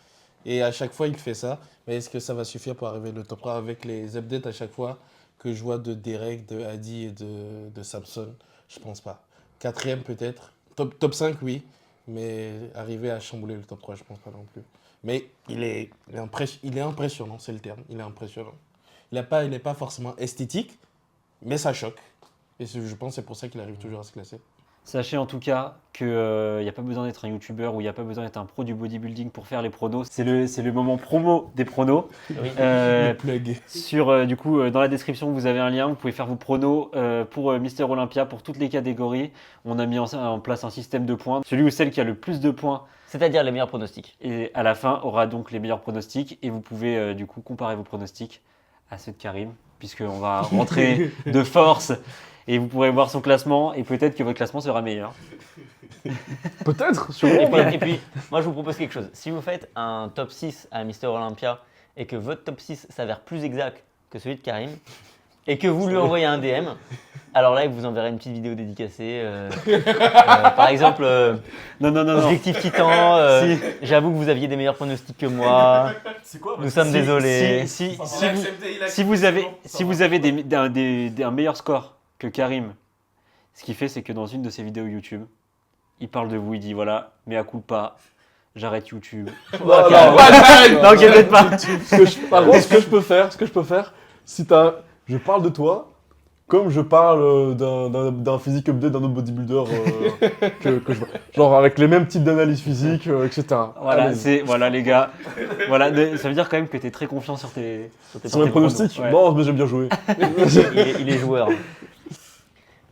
Et à chaque fois, il fait ça. Mais est-ce que ça va suffire pour arriver le top 3 avec les updates à chaque fois que je vois de Derek, de Adi et de Samson? Je pense pas. Quatrième, peut-être. Top 5, oui. Mais arriver à chambouler le top 3, je pense pas non plus. Mais il est impressionnant, c'est le terme. Il est impressionnant. Il n'est pas forcément esthétique, mais ça choque. Et je pense que c'est pour ça qu'il arrive toujours à se classer. Sachez en tout cas qu'il n'y a pas besoin d'être un youtubeur ou il n'y a pas besoin d'être un pro du bodybuilding pour faire les pronos. C'est le moment promo des pronos. Oui. Le plug. Dans la description, vous avez un lien. Vous pouvez faire vos pronos pour Mister Olympia pour toutes les catégories. On a mis en place un système de points. Celui ou celle qui a le plus de points C'est-à-dire les meilleurs pronostics. et à la fin aura donc les meilleurs pronostics. Et vous pouvez comparer vos pronostics à ceux de Karim, puisqu'on va rentrer de force. Et vous pourrez voir son classement et peut-être que votre classement sera meilleur. Peut-être, sûrement. Et puis, moi je vous propose quelque chose. Si vous faites un top 6 à Mister Olympia et que votre top 6 s'avère plus exact que celui de Karim et que vous lui envoyez un DM, alors là il vous enverra une petite vidéo dédicacée. Par exemple, Non. Objectif Titan, j'avoue que vous aviez des meilleurs pronostics que moi. C'est quoi Nous sommes désolés. Si vous avez un meilleur score que Karim, ce qu'il fait, c'est que dans une de ses vidéos YouTube, il parle de vous, il dit voilà, mea culpa, j'arrête YouTube. Non, T'inquiète pas. Par contre, ce que je peux faire, je parle de toi, comme je parle d'un physique update d'un autre bodybuilder que je vois. Genre avec les mêmes types d'analyse physique, etc. Voilà les gars. Voilà, ça veut dire quand même que tu es très confiant sur tes Sur mes pronostics, pronos. Ouais. non, mais j'aime bien jouer. Il est joueur.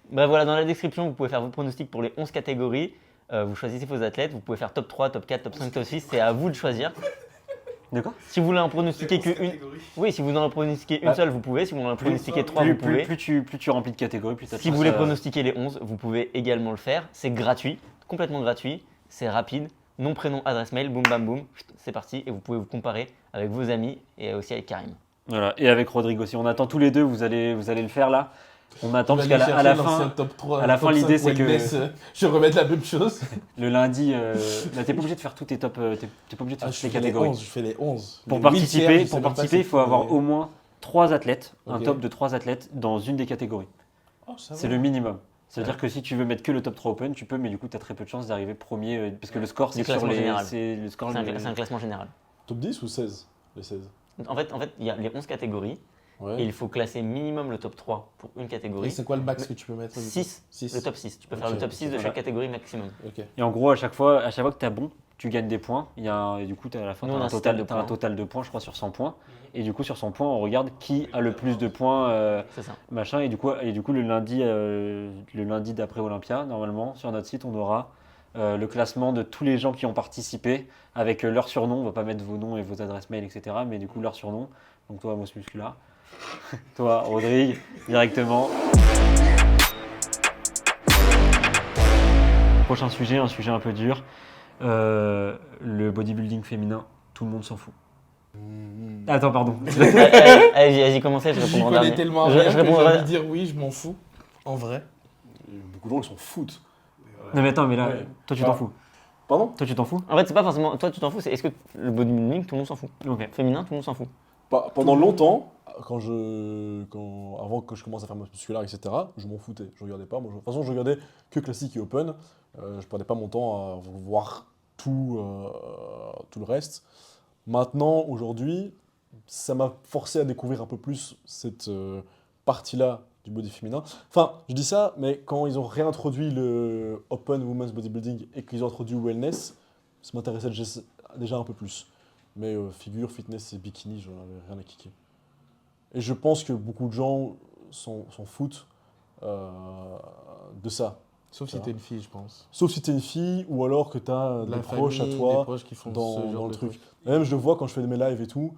Bref, voilà, dans la description, vous pouvez faire vos pronostics pour les 11 catégories. Vous choisissez vos athlètes, vous pouvez faire top 3, top 4, top 5, top 6, c'est à vous de choisir. De quoi? Si vous voulez en pronostiquer qu'une, oui, si vous en pronostiquez une seule, vous pouvez. Si vous en pronostiquez 3, vous pouvez. Plus tu remplis de catégories, plus tu as de Si vous chance, voulez pronostiquer les 11, vous pouvez également le faire. C'est gratuit, complètement gratuit, c'est rapide. Nom, prénom, adresse mail, boum, bam, boum, c'est parti. Et vous pouvez vous comparer avec vos amis et aussi avec Karim. Voilà, et avec Rodrigue aussi. On attend tous les deux, vous allez le faire là. On attend parce qu'à la fin, top 3, à la fin, top l'idée, 5 c'est que- wellness, je remets la même chose. le lundi, là, t'es pas obligé de faire tous tes top, t'es pas obligé de faire toutes les catégories. Je fais les 11. Pour Les participer, huitièmes, je sais même pas il faut c'est avoir quoi, au moins 3 athlètes, un Ok. top de 3 athlètes dans une des catégories. Oh, ça C'est va. le minimum. C'est-à-dire Ouais. que si tu veux mettre que le top 3 open, tu peux, mais du coup, tu as très peu de chances d'arriver premier, parce que le score, c'est sur classement les. général. C'est le score. C'est un classement général. Top 10 ou 16? Les 16. En fait, il y a les 11 catégories Ouais. et il faut classer minimum le top 3 pour une Et catégorie. c'est quoi le max que tu peux mettre? 6, 6. le top 6. Tu peux faire Ok, le top 6 de voilà. chaque catégorie maximum. Ok. Et en gros, à chaque fois que tu as bon, tu gagnes des points. Et du coup, à la fin, Nous, tu on a as un système de un points. total de points, je crois, sur 100 points. Et du coup, sur 100 points, on regarde qui a le plus de points, C'est ça. machin. Et du coup, le lundi d'après Olympia, normalement, sur notre site, on aura le classement de tous les gens qui ont participé avec leur surnom. On va pas mettre vos noms et vos adresses mail, etc. Mais du coup, leur surnom. Donc toi, Amos Muscula. Toi, Rodrigue, directement. Prochain sujet, un sujet un peu dur. Le bodybuilding féminin, tout le monde s'en fout. Attends, pardon. Allez, vas-y, commencez, je J'y répondrai en connais dernier. tellement Je rien que j'ai répondrai- envie de dire oui, je m'en fous. En vrai. Beaucoup de gens, ils s'en foutent. Non mais attends, mais là, Ouais. toi tu t'en Ah. fous. Pardon? Toi tu t'en fous? En fait, c'est pas forcément. Toi, tu t'en fous, c'est est-ce que le bodybuilding, tout le monde s'en fout. Ok. Féminin, tout le monde s'en fout. Pendant longtemps, avant que je commence à faire ma musculaire, etc., je m'en foutais. Je regardais pas. Moi, de toute façon, je regardais que classique et open. Je perdais pas mon temps à voir tout le reste. Maintenant, aujourd'hui, ça m'a forcé à découvrir un peu plus cette partie-là du body féminin. Enfin, je dis ça, mais quand ils ont réintroduit le Open Women's Bodybuilding et qu'ils ont introduit Wellness, ça m'intéressait déjà un peu plus. Mais figure, fitness et bikini, j'en avais rien à kicker. Et je pense que beaucoup de gens s'en foutent de ça. Sauf si Ça. t'es une fille, je pense. Sauf si t'es une fille ou alors que t'as De la des proches à famille, toi des proches qui font ce dans genre le de truc. trucs. Et même je le vois quand je fais mes lives et tout,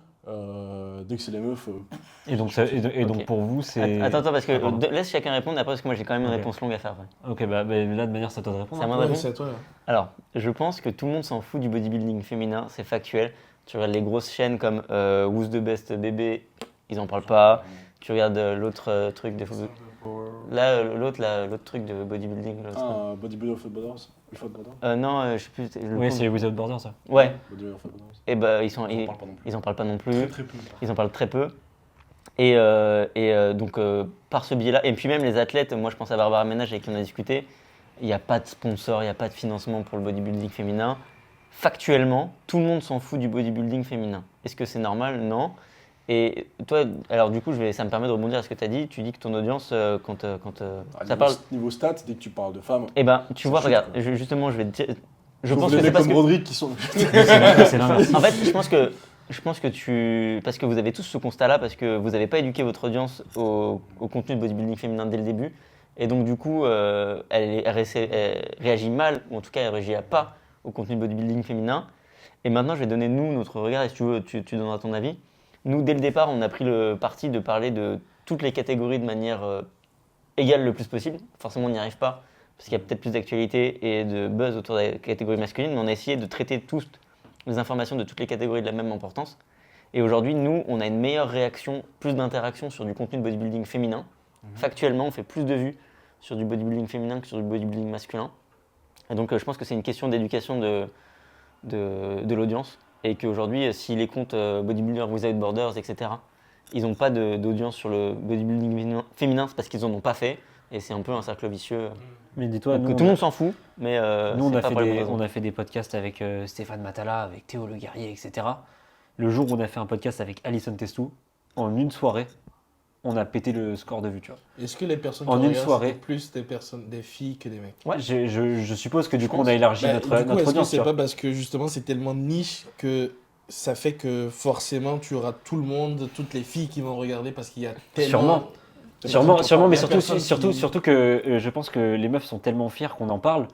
Dès que c'est les meufs, Et donc, donc Ok. pour vous, c'est. Attends, parce que Ah, pardon. laisse chacun répondre après, parce que moi j'ai quand même une Ok. réponse longue à faire. Ouais. Ok, bah, là, de manière, ça doit répondre. C'est à moi de Ouais, répondre. c'est à toi là. Alors, je pense que tout le monde s'en fout du bodybuilding féminin, c'est factuel. Tu regardes les grosses chaînes comme Who's the Best Bébé, ils en parlent pas. Tu regardes l'autre truc de football. Là, l'autre truc de bodybuilding. Bodybuilder of Brothers. Without Brothers. Non, je sais plus. Oui, c'est Without Borders, ça. Ouais, Bodybuilder of Brothers. et bah Ils en parlent pas non plus. ils en parlent pas non plus. Très peu. Ils en parlent très peu. Et donc, par ce biais-là, et puis même les athlètes, moi je pense à Barbara Ménage avec qui on a discuté, il n'y a pas de sponsor, il n'y a pas de financement pour le bodybuilding féminin. Factuellement, tout le monde s'en fout du bodybuilding féminin. Est-ce que c'est normal? Non. Et toi, alors du coup, ça me permet de rebondir à ce que tu as dit. Tu dis que ton audience, quand ça parle. Niveau stats, dès que tu parles de femmes. Eh ben, tu Ça vois, chute, regarde, quoi. justement, je vais te dire. Je Sauf pense les que c'est mecs parce comme que. Rodrigue qui sont. C'est l'inverse. En fait, je pense que parce que vous avez tous ce constat-là, parce que vous n'avez pas éduqué votre audience au contenu de bodybuilding féminin dès le début, et donc du coup, elle réagit mal, ou en tout cas, elle réagit pas au contenu de bodybuilding féminin. Et maintenant, je vais donner notre regard, et si tu veux, tu donneras ton avis. Nous, dès le départ, on a pris le parti de parler de toutes les catégories de manière égale le plus possible. Forcément, on n'y arrive pas, parce qu'il y a peut-être plus d'actualité et de buzz autour de la catégorie masculine, mais on a essayé de traiter toutes les informations de toutes les catégories de la même importance. Et aujourd'hui, nous, on a une meilleure réaction, plus d'interaction sur du contenu de bodybuilding féminin. Factuellement, on fait plus de vues sur du bodybuilding féminin que sur du bodybuilding masculin. Et donc, je pense que c'est une question d'éducation de l'audience. Et qu'aujourd'hui, si les comptes Bodybuilder Without Borders, etc., ils n'ont pas d'audience sur le bodybuilding féminin, c'est parce qu'ils n'en ont pas fait. Et c'est un peu un cercle vicieux. Mais dis-toi, Donc, nous, tout le monde s'en fout, mais nous, on c'est a, pas fait pour les bonnes raisons. on a fait des podcasts avec Stéphane Matala, avec Théo Le Guerrier, etc. Le jour où on a fait un podcast avec Alison Testou, en une soirée, on a pété le score de vues, tu vois. Est-ce que les personnes En qui une regardent, soirée. c'était plus des filles que des mecs? Ouais. Je suppose que du coup, on pense. a élargi Bah, notre du coup, est-ce que audience. c'est tu vois. pas parce que justement c'est tellement niche que ça fait que forcément tu auras tout le monde, toutes les filles qui vont regarder parce qu'il y a tellement. Sûrement, mais Il y a personne surtout que je pense que les meufs sont tellement fières qu'on en parle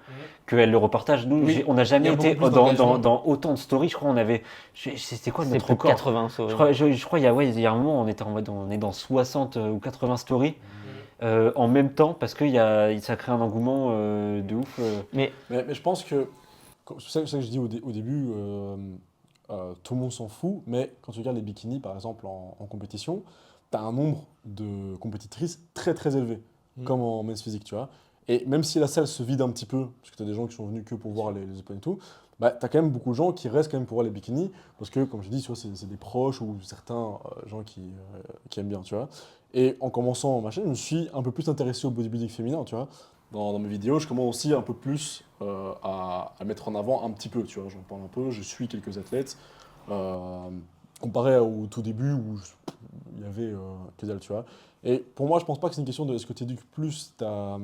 qu'elles le repartagent. Nous, Oui. on n'a jamais Il y a été beaucoup plus d'engagement. dans autant de stories. Je crois on avait. C'était quoi C'est notre plus de record 80 sauves. Je crois il y a un moment, on était en mode, on est dans 60 ou 80 stories en même temps parce que ça crée un engouement de ouf. Mais Mais je pense que. C'est ça que je dis au début, tout le monde s'en fout, mais quand tu regardes les bikinis, par exemple, en compétition, tu as un nombre de compétitrices très très élevé, comme en men's physique, tu vois. Et même si la salle se vide un petit peu, parce que tu as des gens qui sont venus que pour voir les épaules et tout, bah, tu as quand même beaucoup de gens qui restent quand même pour voir les bikinis, parce que, comme je dis, tu vois, c'est des proches ou certains gens qui aiment bien, tu vois. Et en commençant ma chaîne, je me suis un peu plus intéressé au bodybuilding féminin, tu vois. Dans mes vidéos, je commence aussi un peu plus à mettre en avant un petit peu, tu vois. J'en parle un peu, je suis quelques athlètes. Comparé au tout début où il y avait que dalle, tu vois. Et pour moi, je pense pas que c'est une question de est-ce que tu éduques plus ta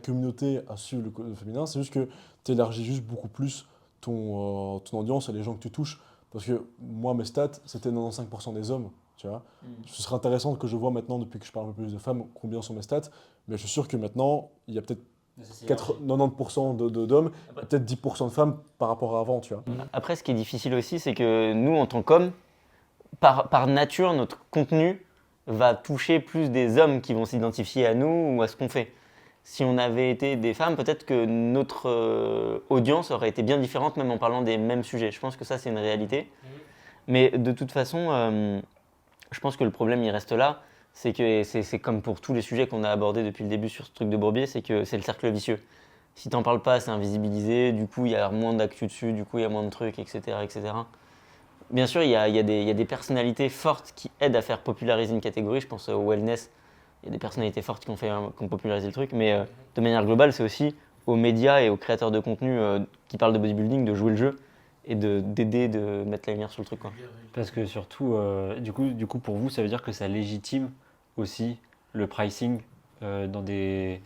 communauté à suivre le féminin, c'est juste que tu élargis juste beaucoup plus ton audience et les gens que tu touches. Parce que moi, mes stats, c'était 95% des hommes, tu vois. Ce serait intéressant que je vois maintenant, depuis que je parle un peu plus de femmes, combien sont mes stats. Mais je suis sûr que maintenant, il y a peut-être 90% d'hommes, et peut-être 10% de femmes par rapport à avant, tu vois. après, ce qui est difficile aussi, c'est que nous, en tant qu'hommes, par nature, notre contenu va toucher plus des hommes qui vont s'identifier à nous ou à ce qu'on fait. Si on avait été des femmes, peut-être que notre audience aurait été bien différente, même en parlant des mêmes sujets. Je pense que ça, c'est une réalité. Mais de toute façon, je pense que le problème, il reste là. C'est que c'est comme pour tous les sujets qu'on a abordés depuis le début sur ce truc de Bourbier, c'est que c'est le cercle vicieux. Si t'en parles pas, c'est invisibilisé, du coup il y a moins d'actu dessus, du coup il y a moins de trucs, etc. etc. Bien sûr, il y a des personnalités fortes qui aident à faire populariser une catégorie, je pense au wellness, il y a des personnalités fortes qui ont popularisé le truc, mais de manière globale, c'est aussi aux médias et aux créateurs de contenu qui parlent de bodybuilding de jouer le jeu et d'aider, de mettre la lumière sur le truc, quoi. Parce que surtout, du coup, pour vous, ça veut dire que ça légitime aussi le pricing dans des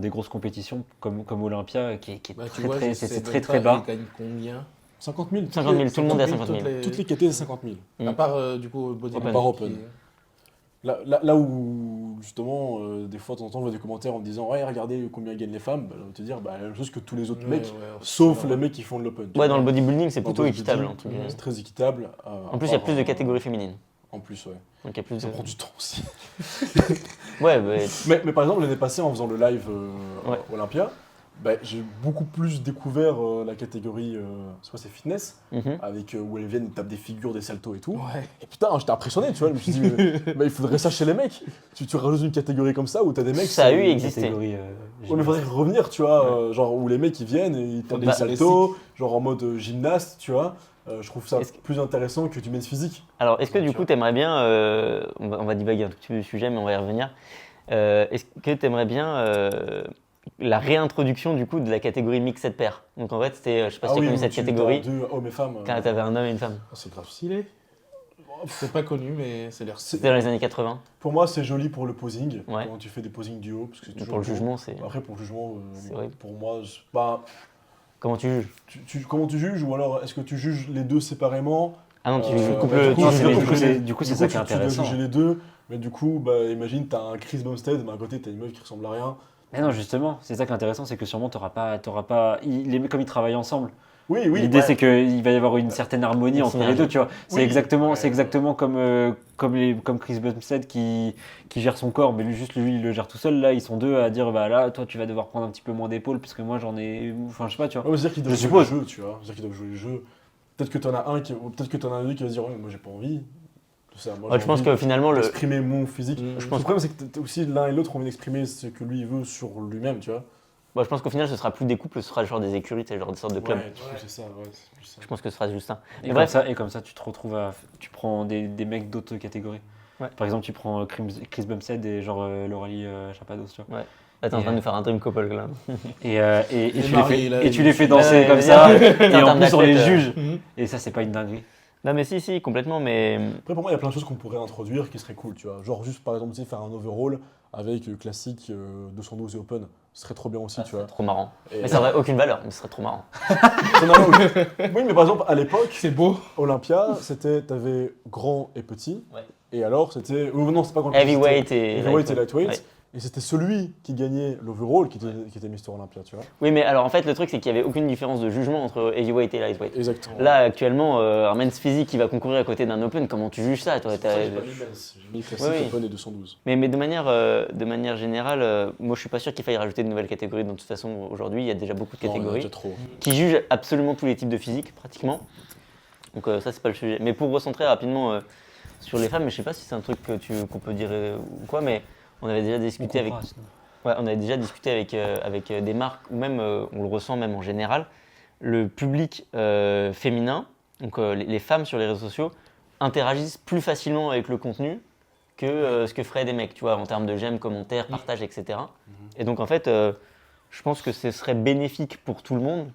grosses compétitions comme Olympia, qui est Bah, tu très, vois, très, je sais c'est même très pas, très bas. ils gagnent combien? 50 000. 50 000, tout le monde est à 50 000. Toutes les catégories, c'est 50 000. Mm. À part du coup Bodybuilding. Par open. Là où où justement, des fois, de temps en temps, on voit des commentaires en disant ouais, regardez combien gagnent les femmes. Bah, on va te dire la même chose que tous les autres mecs, sauf les mecs qui font de l'open. Ouais, dans le bodybuilding, c'est Dans le plutôt bodybuilding, équitable. En tout cas. C'est très équitable. En plus, il y a plus de catégories féminines. En plus, ouais. Donc il y a plus Ça de... prend du temps aussi. Ouais, Mais par exemple, l'année passée, en faisant le live Ouais. Olympia, bah, j'ai beaucoup plus découvert la catégorie c'est fitness, Mhm. avec où elles viennent, ils tapent des figures, des saltos et tout. Ouais. Et putain, j'étais impressionné, tu vois. Je me suis dit, mais il faudrait ça chez les mecs. Tu rajoutes une catégorie comme ça où t'as des mecs. Ça a eu c'est- existé. Catégorie, Ouais, mais faudrait revenir, tu vois, genre où les mecs ils viennent et ils tapent des Bah, saltos, genre en mode gymnaste, tu vois. Je trouve ça Est-ce que- plus intéressant que du men's physique. Alors, est-ce que du coup, t'aimerais bien, on va divaguer un tout petit peu du sujet, mais on va y revenir. Est-ce que t'aimerais bien la réintroduction du coup de la catégorie mixed pair? Donc en fait, c'était, je sais pas si tu as connu où cette tu- catégorie, t'as deux hommes et femmes. quand t'avais un homme et une femme. C'est grave. Stylé. C'est pas connu, mais c'est l'air C'était dans les années 80. Pour moi, c'est joli pour le posing, Ouais. quand tu fais des posings duo. Parce que c'est Mais toujours pour le beau. jugement, c'est. Après, pour le jugement, C'est horrible. pour moi, bah, Comment tu juges? comment tu juges? Ou alors, est-ce que tu juges les deux séparément? Ah non, tu Euh, juges le couple. bah, tu coup, Non, juges c'est- le du couple. coup, c'est ça qui est Tu dois intéressant. juger les deux, mais du coup, bah, imagine, t'as un Chris Bumstead, mais à côté, t'as une meuf qui ressemble à rien. Mais non, justement, c'est ça qui est intéressant, c'est que sûrement t'auras pas, comme ils travaillent ensemble. Oui, oui. L'idée, ouais. c'est qu'il va y avoir une certaine harmonie Une entre les synergie. deux, tu vois. C'est Oui. exactement comme Chris Bumstead qui gère son corps, mais lui, il le gère tout seul. Là, ils sont deux à dire, bah là, toi, tu vas devoir prendre un petit peu moins d'épaule, parce que moi, j'en ai. Enfin, je sais pas, tu vois. Ouais, mais c'est-à-dire qu'ils doivent Je jouer le suppose. jeu, tu vois. C'est-à-dire qu'ils doivent jouer le jeu. Peut-être que t'en as un ou peut-être que t'en as un qui va se dire, ouais, moi, j'ai pas envie. Ça, moi, Ouais, j'ai je pense envie que finalement, le. d'exprimer mon physique. Je Le pense problème, c'est que t'as aussi l'un et l'autre ont envie d'exprimer ce que lui veut sur lui-même, tu vois. Je pense qu'au final, ce sera plus des couples, ce sera genre des écuries, genre des sortes de clubs. Ouais, du coup, c'est ça, ouais, c'est plus ça. Je pense que ce sera juste ça. Et Mais comme, bref. et comme ça, tu te retrouves tu prends des mecs d'autres catégories. Ouais. Par exemple, tu prends Chris Bumstead et genre Lauralie Chapados, tu vois. Là, t'es en train de nous faire un dream couple là. Et tu les Marie, fais, là, et tu les fais danser Ouais, comme ouais, ça, ouais. et en termes plus on les d'athlète, juge. Mhm. Et ça, c'est pas une dinguerie. Non, mais si, complètement, mais. Après, pour moi, il y a plein de choses qu'on pourrait introduire qui seraient cool, tu vois. Genre, juste par exemple, tu sais, faire un overall avec classique 212 et open. Ce serait trop bien aussi, tu vois. Trop marrant. Et- Mais ça aurait aucune valeur, mais ce serait trop marrant. Non, non, oui, mais par exemple, à l'époque, C'est beau. Olympia, t'avais grand et petit. Ouais. Et alors, c'était. Non, c'est pas grand et petit. Heavyweight c'était et. Heavyweight et lightweight. Ouais. Et c'était celui qui gagnait l'overall qui était Mister Olympia, tu vois. Oui, mais alors en fait, le truc, c'est qu'il n'y avait aucune différence de jugement entre heavyweight et lightweight. Exactement. Là, actuellement, un men's physique qui va concourir à côté d'un open, comment tu juges ça, toi? J'ai mis classique, Oui, oui. open et 212. Mais de manière générale, moi je suis pas sûr qu'il faille rajouter de nouvelles catégories. De toute façon, aujourd'hui, il y a déjà beaucoup de Non, il y en a catégories déjà trop. qui jugent absolument tous les types de physique, pratiquement. Donc ça, c'est pas le sujet. Mais pour recentrer rapidement sur les femmes, mais je sais pas si c'est un truc qu'on peut dire ou quoi, mais on avait déjà discuté avec. Ouais, on avait déjà discuté avec des marques, ou même, on le ressent même en général, le public féminin, donc les femmes sur les réseaux sociaux, interagissent plus facilement avec le contenu que ce que feraient des mecs, tu vois, en termes de j'aime, commentaires, partages, etc. Et donc en fait, je pense que ce serait bénéfique pour tout le monde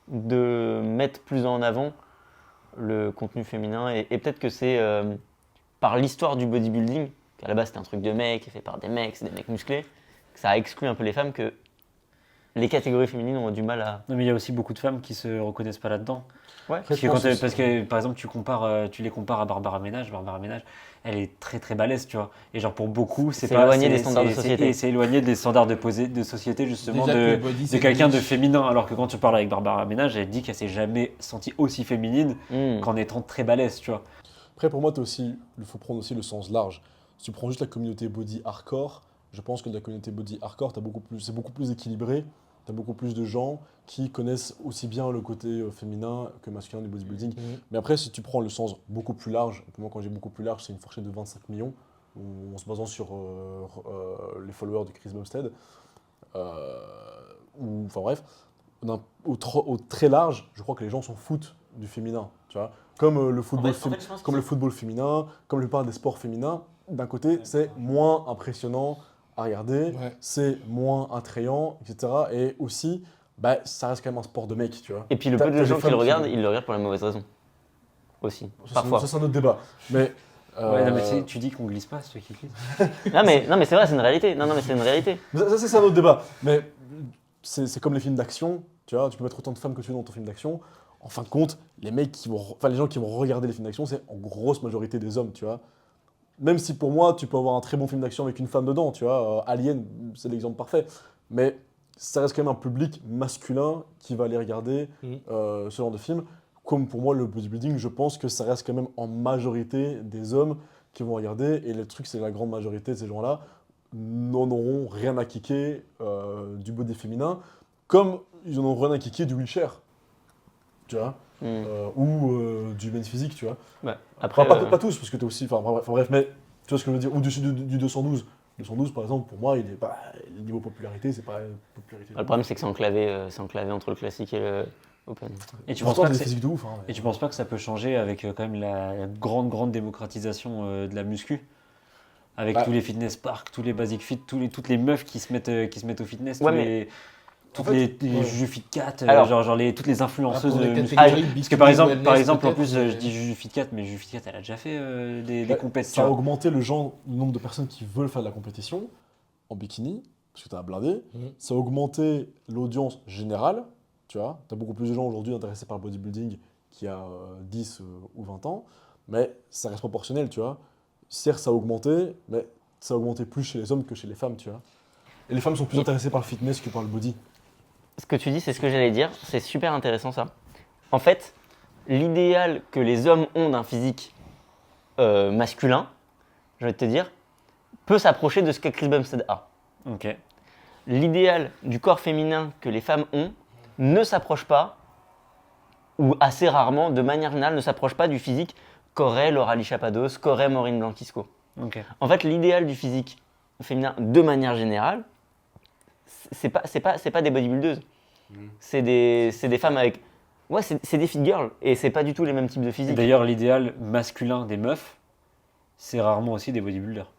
de mettre plus en avant le contenu féminin. Et peut-être que c'est par l'histoire du bodybuilding, qu'à la base c'était un truc de mecs, fait par des mecs, c'est des mecs musclés, que ça a exclu un peu les femmes, que les catégories féminines ont du mal à... Non, mais il y a aussi beaucoup de femmes qui se reconnaissent pas là-dedans. Ouais. Après, Parce je que, pense parce que, par exemple, tu les compares à Barbara Ménage. Barbara Ménage, elle est très très balèze, tu vois. Et genre pour beaucoup, c'est C'est pas éloigné des standards de c'est- société. et c'est éloigné des standards de société justement Déjà que de, le body, de c'est quelqu'un de niche. féminin. Alors que quand tu parles avec Barbara Ménage, elle dit qu'elle s'est jamais sentie aussi féminine qu'en étant très balèze, tu vois. Après, pour moi, il faut prendre aussi le sens large. Si tu prends juste la communauté body hardcore, je pense que de la communauté body hardcore, c'est beaucoup plus équilibré. Tu as beaucoup plus de gens qui connaissent aussi bien le côté féminin que masculin du bodybuilding. Mais après, si tu prends le sens beaucoup plus large, pour moi, quand j'ai beaucoup plus large, c'est une fourchette de 25 millions, en se basant sur les followers de Chris Bumstead. Enfin bref, au très large, je crois que les gens s'en foutent du féminin. Tu vois, comme le football, comme le football féminin, comme la plupart des sports féminins, d'un côté, c'est moins impressionnant à regarder, Ouais. c'est moins attrayant, etc. Et aussi, bah, ça reste quand même un sport de mec, tu vois. Et puis le T'as- peu t'as de des gens qui femmes le regardent, ils le regardent pour la mauvaise raison. Aussi, parfois. Ça, c'est un autre débat. Mais, Ouais, non, mais tu dis qu'on glisse pas, ceux qui glissent. Non mais c'est vrai, c'est une réalité. Non mais c'est une réalité. mais ça, c'est un autre débat. Mais c'est comme les films d'action, tu vois, tu peux mettre autant de femmes que tu veux dans ton film d'action. En fin de compte, les gens qui vont regarder les films d'action, c'est en grosse majorité des hommes, tu vois. même si pour moi, tu peux avoir un très bon film d'action avec une femme dedans, tu vois, Alien, c'est l'exemple parfait. Mais ça reste quand même un public masculin qui va aller regarder ce genre de film. Comme pour moi, le bodybuilding, je pense que ça reste quand même en majorité des hommes qui vont regarder. Et le truc, c'est que la grande majorité de ces gens-là n'en auront rien à kicker du body féminin, comme ils en ont rien à kicker du wheelchair, tu vois, ou du men's physique, tu vois. Ouais. Après, Après, pas tous, parce que t'es aussi, enfin bref, mais tu vois ce que je veux dire, ou du 212. 212, par exemple, pour moi, il est pas, le niveau popularité, c'est pas popularité. le problème, c'est que c'est enclavé entre le classique et le open. Et tu Pourtant, penses pas c'est que des c'est- physiques de ouf. Hein, mais- Et tu penses pas que ça peut changer avec quand même la grande démocratisation de la muscu? Avec Bah, tous les fitness parks, tous les basic fit, toutes les meufs qui se mettent au fitness, Ouais, toutes en fait, les ouais. Juju Fit Cat, Alors- toutes les influenceuses Pour les muscu. catégories Parce que par exemple, wellness, en peut-être, plus, mais- je dis Juju Fit Cat, mais Juju Fit Cat, elle a déjà fait des Bah, compétitions. ça a augmenté le nombre de personnes qui veulent faire de la compétition en bikini, parce que tu as blindé. Ça a augmenté l'audience générale, tu vois. Tu as beaucoup plus de gens aujourd'hui intéressés par le bodybuilding qu'il y a 10 ou 20 ans, mais ça reste proportionnel, tu vois. Certes, ça a augmenté, mais ça a augmenté plus chez les hommes que chez les femmes, tu vois. Et les femmes sont plus intéressées par le fitness que par le body. Ce que tu dis, c'est ce que j'allais dire. C'est super intéressant ça. En fait, l'idéal que les hommes ont d'un physique masculin, je vais te dire, peut s'approcher de ce que Chris Bumstead a. Ok. L'idéal du corps féminin que les femmes ont ne s'approche pas, ou assez rarement, de manière générale, ne s'approche pas du physique qu'aurait Laura Chapados, qu'aurait Maureen Blanquisco. Ok. En fait, l'idéal du physique féminin, de manière générale, c'est pas des bodybuildeuses. C'est des femmes avec... Ouais, c'est des fit girls, et c'est pas du tout les mêmes types de Et physique. d'ailleurs, l'idéal masculin des meufs, c'est rarement aussi des bodybuilders.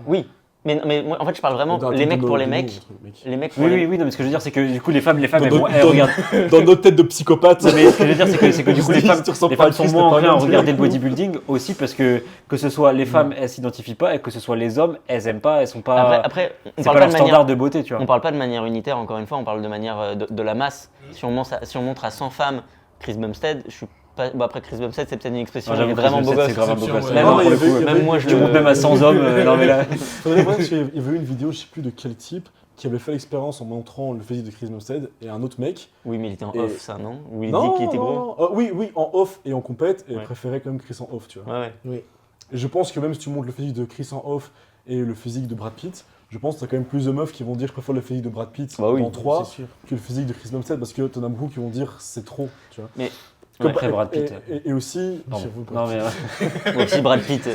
Oui, mais moi, en fait, je parle vraiment Dans un les truc mecs de pour les bodybuilding, mecs. un truc, mec. Les mecs pour Oui, les oui, oui, non, mais ce que je veux dire, c'est que du coup, les femmes elles Dans vont- elles regardent. Dans notre tête de psychopathe. Non, mais ce que je veux dire, c'est que du coup, les femmes, Tu ressembles les pas à femmes sont Chris, moins t'as pas enclins à rien dit. regarder le bodybuilding aussi parce que ce soit les femmes, elles s'identifient pas et que ce soit les hommes, elles aiment pas, elles sont pas. Après, on c'est parle pas pas leur de standard manière... de beauté, tu vois. On parle pas de manière unitaire, encore une fois, on parle de manière de la masse. Si on montre à 100 femmes Chris Bumstead, je suis pas... Bon, après, Chris Bumstead, c'est peut-être une expression, Non, il est j'avoue, vraiment Chris beau Bumstead, gosse. c'est grave un beau gosse. Ouais. Là, Non, non, mais pour il y le coup, avait- même moi, je tu montes même à 100 hommes. Non, mais là. Faudrait voir, parce qu'il y avait eu une vidéo, je sais plus de quel type, qui avait fait l'expérience en montrant le physique de Chris Bumstead et un autre mec. Oui, mais il était en Et- off, ça, non? Où il dit qu'il était gros. non. Oui, en off et en compète, et Ouais. préférait quand même Chris en off, tu vois. Ouais, ouais. Et je pense que même si tu montres le physique de Chris en off et le physique de Brad Pitt, je pense que t'as quand même plus de meufs qui vont dire je préfère le physique de Brad Pitt Bah oui, en 3 C'est sûr. que le physique de Chris Bumstead, parce que t'en as beaucoup qui vont dire c'est trop, tu vois. Mais- Comme- Après Brad Pitt. Et aussi... Pardon. j'avoue, Brad Non, mais. Pitt. Moi aussi, Brad Pitt.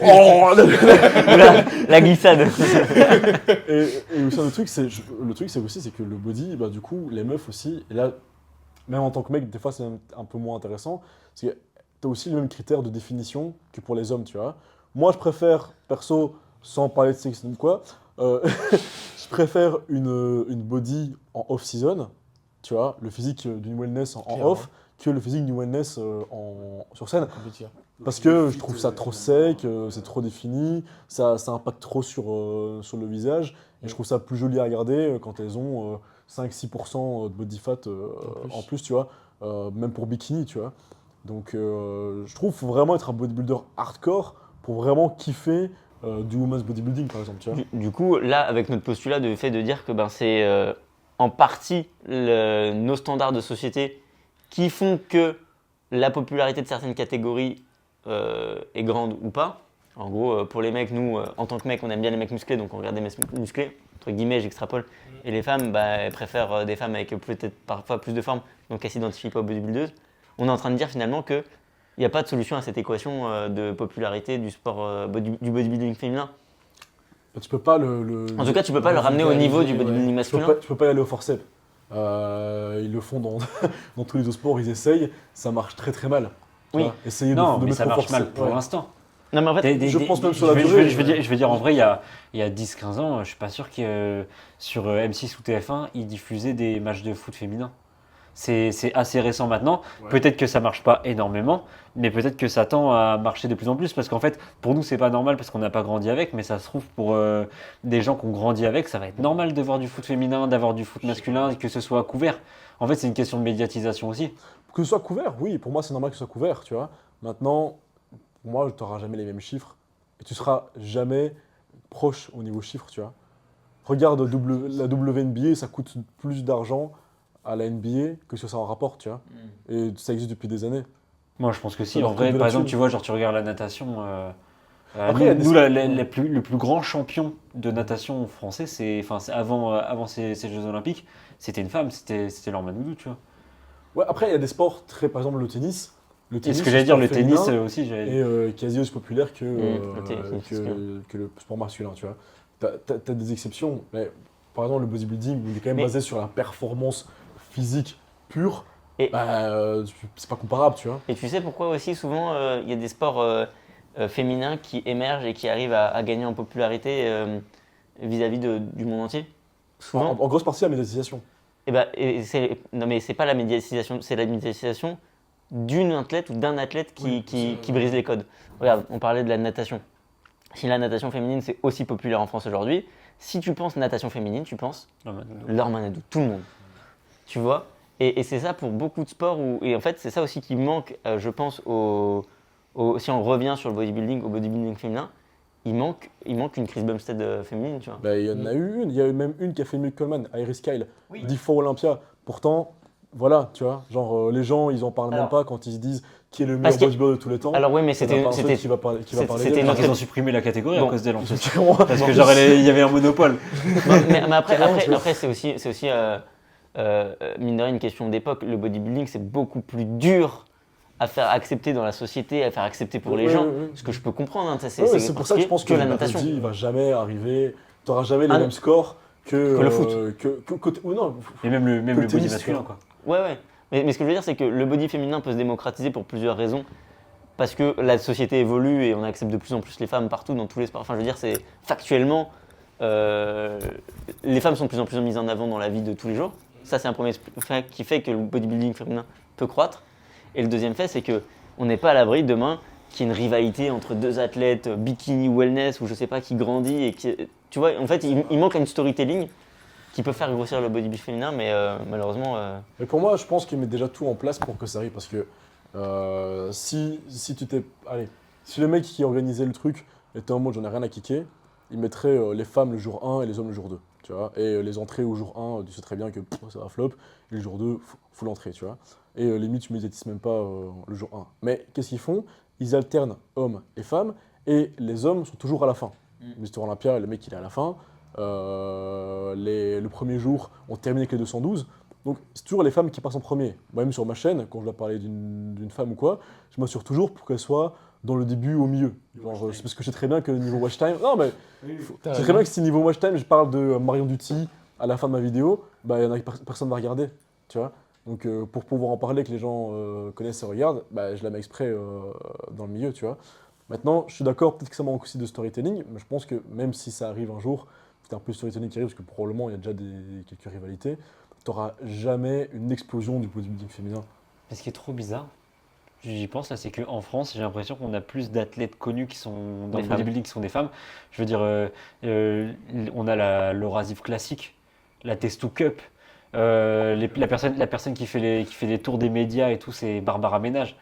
Oh, Oula, la glissade. et aussi le truc c'est aussi c'est que le body, bah, du coup les meufs aussi, et là même en tant que mec des fois c'est même un peu moins intéressant, c'est que t'as aussi les mêmes critères de définition que pour les hommes, tu vois. Moi je préfère, perso, sans parler de sexe ou quoi, je préfère une body en off-season, tu vois, le physique d'une wellness en Clairement. off, que le physique d'une wellness sur scène. Compétition. Parce que je trouve ça trop sec, c'est trop défini, ça impacte trop sur le visage, et je trouve ça plus joli à regarder quand elles ont 5-6% de body fat en plus, tu vois, même pour bikini, tu vois. Donc je trouve qu'il faut vraiment être un bodybuilder hardcore pour vraiment kiffer du women's bodybuilding, par exemple, tu vois. Du coup, là, avec notre postulat de fait de dire que ben, c'est en partie nos standards de société qui font que la popularité de certaines catégories est grande ou pas. En gros, pour les mecs, nous, en tant que mecs, on aime bien les mecs musclés, donc on regarde des mecs musclés, entre guillemets, j'extrapole. Et les femmes, bah, elles préfèrent des femmes avec peut-être parfois plus de forme, donc elles s'identifient pas aux bodybuildeuses. On est en train de dire finalement qu'il n'y a pas de solution à cette équation de popularité du sport du bodybuilding féminin. Tu peux pas En tout cas, tu peux pas le ramener au niveau du ouais. bodybuilding tu peux masculin. pas, tu peux pas y aller au forceps. Ils le font dans, dans tous les autres sports, ils essayent, ça marche très très mal. Tu Oui. vois. Essayer Non, de mais mettre ça au marche forceps, mal pour ouais. l'instant. Non, mais en fait, Je pense même sur la je vais- durée, je veux dire, en vrai, il y a 10-15 ans, je suis pas sûr que sur M6 ou TF1, ils diffusaient des matchs de foot féminin. C'est assez récent maintenant. Ouais. Peut-être que ça marche pas énormément, mais peut-être que ça tend à marcher de plus en plus. Parce qu'en fait, pour nous, c'est pas normal parce qu'on n'a pas grandi avec, mais ça se trouve pour des gens qui ont grandi avec, ça va être normal de voir du foot féminin, d'avoir du foot masculin, que ce soit couvert. En fait, c'est une question de médiatisation aussi. Que ce soit couvert, oui, pour moi c'est normal que ce soit couvert, tu vois. Maintenant, pour moi, tu n'auras jamais les mêmes chiffres et tu seras jamais proche au niveau chiffre, tu vois. Regarde la WNBA, ça coûte plus d'argent à la NBA que ce que ça en rapporte, tu vois. Et ça existe depuis des années. Moi, je pense que si. Ça En leur vrai, coûte de par la exemple, thune. tu vois, genre, tu regardes la natation. Après, il y a des nous, sports- le plus grand champion de natation français, c'est avant ces Jeux Olympiques, c'était une femme, c'était Laure Manodou, tu vois. Ouais, après, il y a des sports très, par exemple, le tennis. Le Et tennis, ce que j'allais dire, sport le tennis féminin, aussi, j'allais dire. est quasi aussi populaire le tennis, c'est clair. que le sport masculin, tu vois. T'as des exceptions, mais par exemple, le bodybuilding, où il est quand même Mais- basé sur la performance physique pure, Et- c'est pas comparable, tu vois. Et tu sais pourquoi aussi souvent il y a des sports féminins qui émergent et qui arrivent à gagner en popularité vis-à-vis du monde entier? Souvent. En grosse partie, la médiatisation. Non mais c'est pas la médiatisation, c'est la médiatisation d'une athlète ou d'un athlète qui brise les codes. Regarde, on parlait de la natation. Si la natation féminine c'est aussi populaire en France aujourd'hui, si tu penses natation féminine, tu penses Laure Manodou. Laure Manodou, tout le monde. Tu vois? Et c'est ça pour beaucoup de sports et en fait c'est ça aussi qui manque, je pense, si on revient sur le bodybuilding, au bodybuilding féminin, il manque une Chris Bumstead féminine, tu vois. Bah, il y en a eu une, il y a eu même une qui a fait mieux que Coleman, Iris Kyle, Oui. 10 fois Olympia. Pourtant, voilà, tu vois, genre les gens, ils en parlent même Alors- pas quand ils se disent qui est le Parce meilleur que- bodybuilder de tous les temps. Alors oui, mais Il y en a pas un seul c'était qui va parler c'était d'elle. une Alors autre- qu'ils ont supprimé la catégorie Bon. à cause d'elle en plus. Effectivement. Parce que genre, il y avait un monopole. mais après, Carrément, tu vois. après c'est aussi mine de rien une question d'époque. Le bodybuilding, c'est beaucoup plus dur à faire accepter dans la société, à faire accepter pour les Ouais, gens. ouais, ouais. Ce que je peux comprendre, hein, ça, Ouais, c'est pour ça que je pense que la le natation. il va jamais arriver, tu n'auras jamais les Ah, mêmes scores que le foot. ou non, Et même le Que le body tennis, masculin, tu quoi. Ouais. Mais ce que je veux dire, c'est que le body féminin peut se démocratiser pour plusieurs raisons. Parce que la société évolue et on accepte de plus en plus les femmes partout, dans tous les sports. Enfin, je veux dire, c'est factuellement, les femmes sont de plus en plus mises en avant dans la vie de tous les jours. Ça, c'est un premier fait qui fait que le bodybuilding féminin peut croître. Et le deuxième fait, c'est que on n'est pas à l'abri demain qu'il y ait une rivalité entre deux athlètes, bikini wellness ou je sais pas, qui grandit et qui, tu vois, en fait, il manque une storytelling qui peut faire grossir le bodybuilding féminin, mais malheureusement. Mais pour moi, je pense qu'il met déjà tout en place pour que ça arrive. Parce que si tu t'es. Allez, si le mec qui organisait le truc était en mode j'en ai rien à kicker, il mettrait les femmes le jour 1 et les hommes le jour 2. Tu vois, et les entrées au jour 1, tu sais très bien que ça va flop. Et le jour 2, faut l'entrée, tu vois. Et limite, tu médiatises même pas le jour 1. Mais qu'est-ce qu'ils font? Ils alternent hommes et femmes, et les hommes sont toujours à la fin. Mister Olympia, le mec, il est à la fin. Le premier jour, on termine avec les 212. Donc, c'est toujours les femmes qui passent en premier. Moi-même, sur ma chaîne, quand je dois parler d'une femme ou quoi, je m'assure toujours pour qu'elle soit dans le début ou au milieu. Genre, c'est parce que je sais très bien que niveau watch time. Non, mais je sais très bien que si niveau watch time, je parle de Marion Duty à la fin de ma vidéo, bah, il y en a personne va regarder. Tu vois. Donc, pour pouvoir en parler, que les gens connaissent et regardent, bah, je la mets exprès dans le milieu, tu vois. Maintenant, je suis d'accord, peut-être que ça manque aussi de storytelling, mais je pense que même si ça arrive un jour, c'est un peu storytelling qui arrive, parce que probablement il y a déjà quelques rivalités, tu n'auras jamais une explosion du bodybuilding féminin. Mais ce qui est trop bizarre, j'y pense là, c'est qu'en France, j'ai l'impression qu'on a plus d'athlètes connus qui sont dans Des le femmes. bodybuilding qui sont des femmes. Je veux dire, on a l'Eurasive classique, la Testo Cup, la personne qui fait les tours des médias et tout, c'est Barbara Ménage.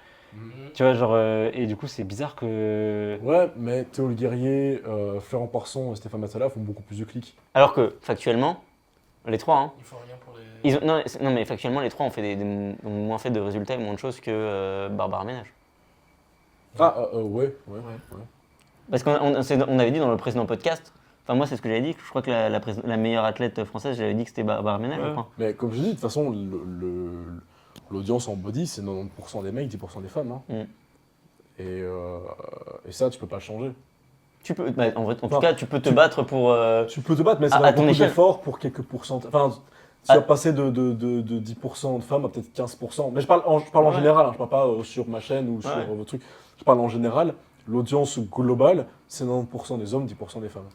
Tu vois, genre, et du coup, c'est bizarre que. Ouais, mais Théo Le Guerrier, Florent Parson et Stéphane Matsala font beaucoup plus de clics. Alors que factuellement, les trois, hein, Il faut rien pour les. non, mais factuellement, les trois ont ont moins fait de résultats et moins de choses que Barbara Ménage. Ouais. Parce on avait dit dans le précédent podcast, enfin moi c'est ce que j'avais dit, je crois que la meilleure athlète française, j'avais dit que c'était Barbara Ménage, je crois. Mais comme je dis, de toute façon, l'audience en body, c'est 90% des mecs, 10% des femmes. Hein. Et ça, tu peux pas le changer. Tu peux, en vrai, en tout Enfin, cas, tu peux te battre pour. Tu peux te battre, mais ça à va ton beaucoup échelle. d'efforts pour quelques pourcents. Enfin, tu vas passer de 10% de femmes à peut-être 15%. Mais je parle en Ouais. général, hein, je parle pas sur ma chaîne ou sur Ouais. votre truc. Je parle en général. L'audience globale, c'est 90% des hommes, 10% des femmes.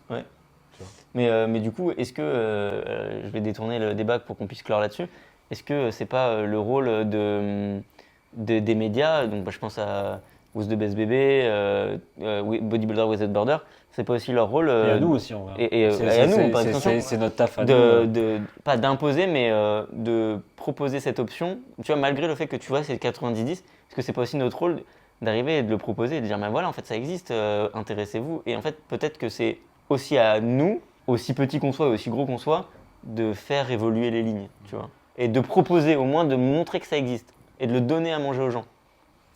Mais du coup, est-ce que, je vais détourner le débat pour qu'on puisse clore là-dessus, est-ce que c'est pas le rôle des médias, donc je pense à Who's the Best Baby, Bodybuilder Without Border, c'est pas aussi leur rôle Et à nous aussi, en vrai. et à nous, par extension, C'est notre taf à nous. pas d'imposer, mais de proposer cette option, tu vois, malgré le fait que tu vois c'est 90-10, est-ce que c'est pas aussi notre rôle d'arriver et de le proposer et de dire mais voilà en fait ça existe, intéressez-vous. Et en fait peut-être que c'est aussi à nous, aussi petits qu'on soit et aussi gros qu'on soit, de faire évoluer les lignes, tu vois. Et de proposer au moins de montrer que ça existe et de le donner à manger aux gens.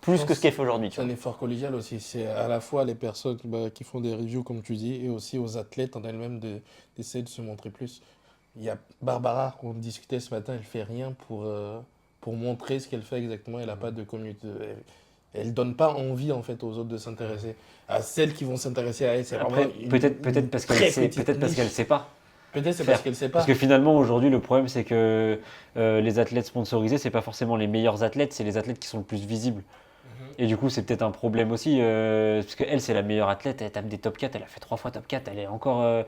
Plus que ce qui est fait aujourd'hui, tu C'est un vois. effort collégial aussi. C'est à la fois les personnes qui font des reviews, comme tu dis, et aussi aux athlètes en elles-mêmes d'essayer de se montrer plus. Il y a Barbara, on discutait ce matin, elle fait rien pour montrer ce qu'elle fait exactement. Elle n'a pas de communauté. Elle donne pas envie en fait aux autres de s'intéresser. À celles qui vont s'intéresser à elle, c'est Après, vraiment une peut-être parce qu'elle très sait, petite peut-être parce niche. qu'elle sait pas. Peut-être c'est faire. parce qu'elle sait pas. Parce que finalement, aujourd'hui, le problème, c'est que les athlètes sponsorisés, c'est pas forcément les meilleurs athlètes, c'est les athlètes qui sont le plus visibles. Et du coup, c'est peut-être un problème aussi, parce qu'elle, c'est la meilleure athlète, elle tape des top 4, elle a fait 3 fois top 4, elle est encore.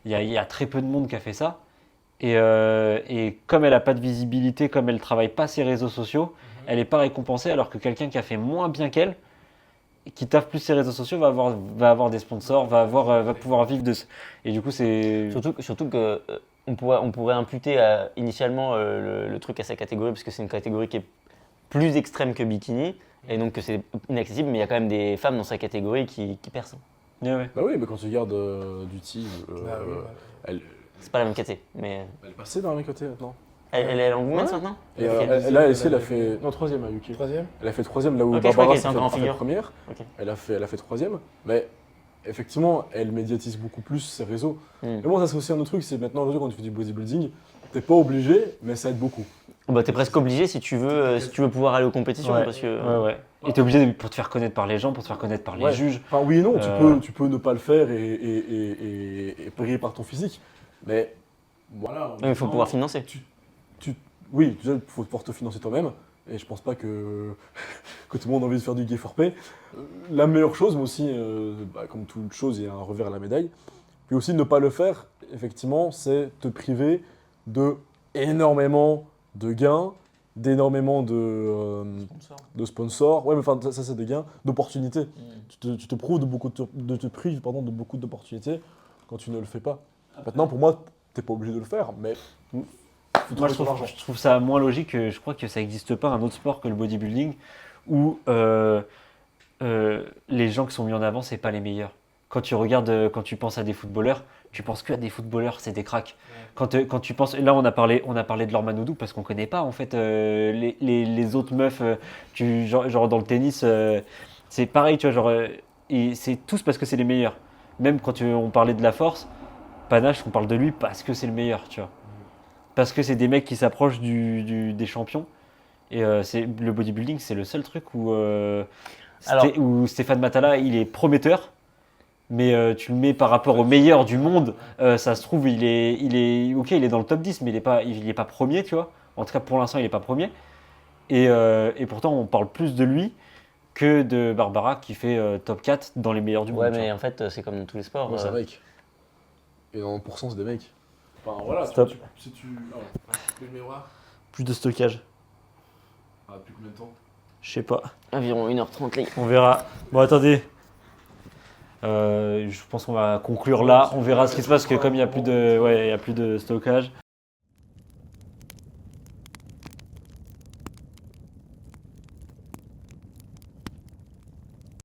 Il y a très peu de monde qui a fait ça. Et comme elle n'a pas de visibilité, comme elle ne travaille pas ses réseaux sociaux, elle n'est pas récompensée, alors que quelqu'un qui a fait moins bien qu'elle, qui taffe plus ses réseaux sociaux, va avoir des sponsors, va pouvoir vivre de. Et du coup, c'est. Surtout que on pourrait imputer initialement le truc à sa catégorie, parce que c'est une catégorie qui est plus extrême que bikini, et donc que c'est inaccessible, mais il y a quand même des femmes dans sa catégorie qui percent. Ouais, ouais. Bah oui, mais quand tu regardes Duty, Ah oui, voilà. elle C'est pas la même catégorie, mais est passée dans la même côté maintenant. elle est en women's Ouais. maintenant. Et Ok. là, elle a fait. Non, troisième à UK. Troisième. Elle a fait troisième là où Ok, je croyais Barbara qu'elle était s'est encore en fait figure. première. Ok. Elle a fait troisième. Mais effectivement, elle médiatise beaucoup plus ses réseaux. Hmm. Mais bon, ça c'est aussi un autre truc, c'est maintenant aujourd'hui quand tu fais du bodybuilding, t'es pas obligé, mais ça aide beaucoup. Bah, t'es presque obligé si tu veux pouvoir aller aux compétitions, Ouais. parce que Ouais. Et t'es obligé pour te faire connaître par les gens, pour te faire connaître par les Ouais. juges. Enfin, oui et non, Euh. tu peux ne pas le faire et briller par ton physique. Mais voilà. il faut pouvoir financer. Oui, déjà, il faut pouvoir te financer toi-même. Et je pense pas que, que tout le monde a envie de faire du gay for pay. La meilleure chose, mais aussi, comme toute chose, il y a un revers à la médaille. Puis aussi, ne pas le faire, effectivement, c'est te priver de énormément de gains, d'énormément de sponsors. Ouais, mais enfin, ça c'est des gains, d'opportunités. Tu te prives de beaucoup de beaucoup d'opportunités quand tu ne le fais pas. Maintenant, pour moi, t'es pas obligé de le faire, mais faut Moi, trouver ton argent. je trouve ça moins logique. Je crois que ça n'existe pas un autre sport que le bodybuilding où les gens qui sont mis en avant, c'est pas les meilleurs. Quand tu regardes, quand tu penses à des footballeurs, tu penses que à des footballeurs, c'est des cracks. Quand tu penses, là, on a parlé de Laure Manodou parce qu'on connaît pas en fait les autres meufs. Genre dans le tennis, c'est pareil, tu vois, et c'est tous parce que c'est les meilleurs. Même quand on parlait de la force, Panache, on parle de lui parce que c'est le meilleur, tu vois. Parce que c'est des mecs qui s'approchent des champions. Et le bodybuilding, c'est le seul truc où Stéphane Matala, il est prometteur. Mais tu le mets par rapport au meilleur du monde, ça se trouve, il est dans le top 10, mais il est pas premier, tu vois. En tout cas, pour l'instant, il n'est pas premier. Et pourtant, on parle plus de lui que de Barbara qui fait top 4 dans les meilleurs du Ouais, monde. tu mais vois. en fait, c'est comme dans tous les sports. Ouais, c'est un mec. Et 90%, c'est des mecs. Enfin, voilà, Stop. Si tu... Le miroir. Plus de stockage. Ah, depuis combien de temps? Je sais pas. Environ 1h30, les gars. On verra. Bon, attendez. Je pense qu'on va conclure là. On verra ce qui se passe, parce que comme il n'y a plus de stockage.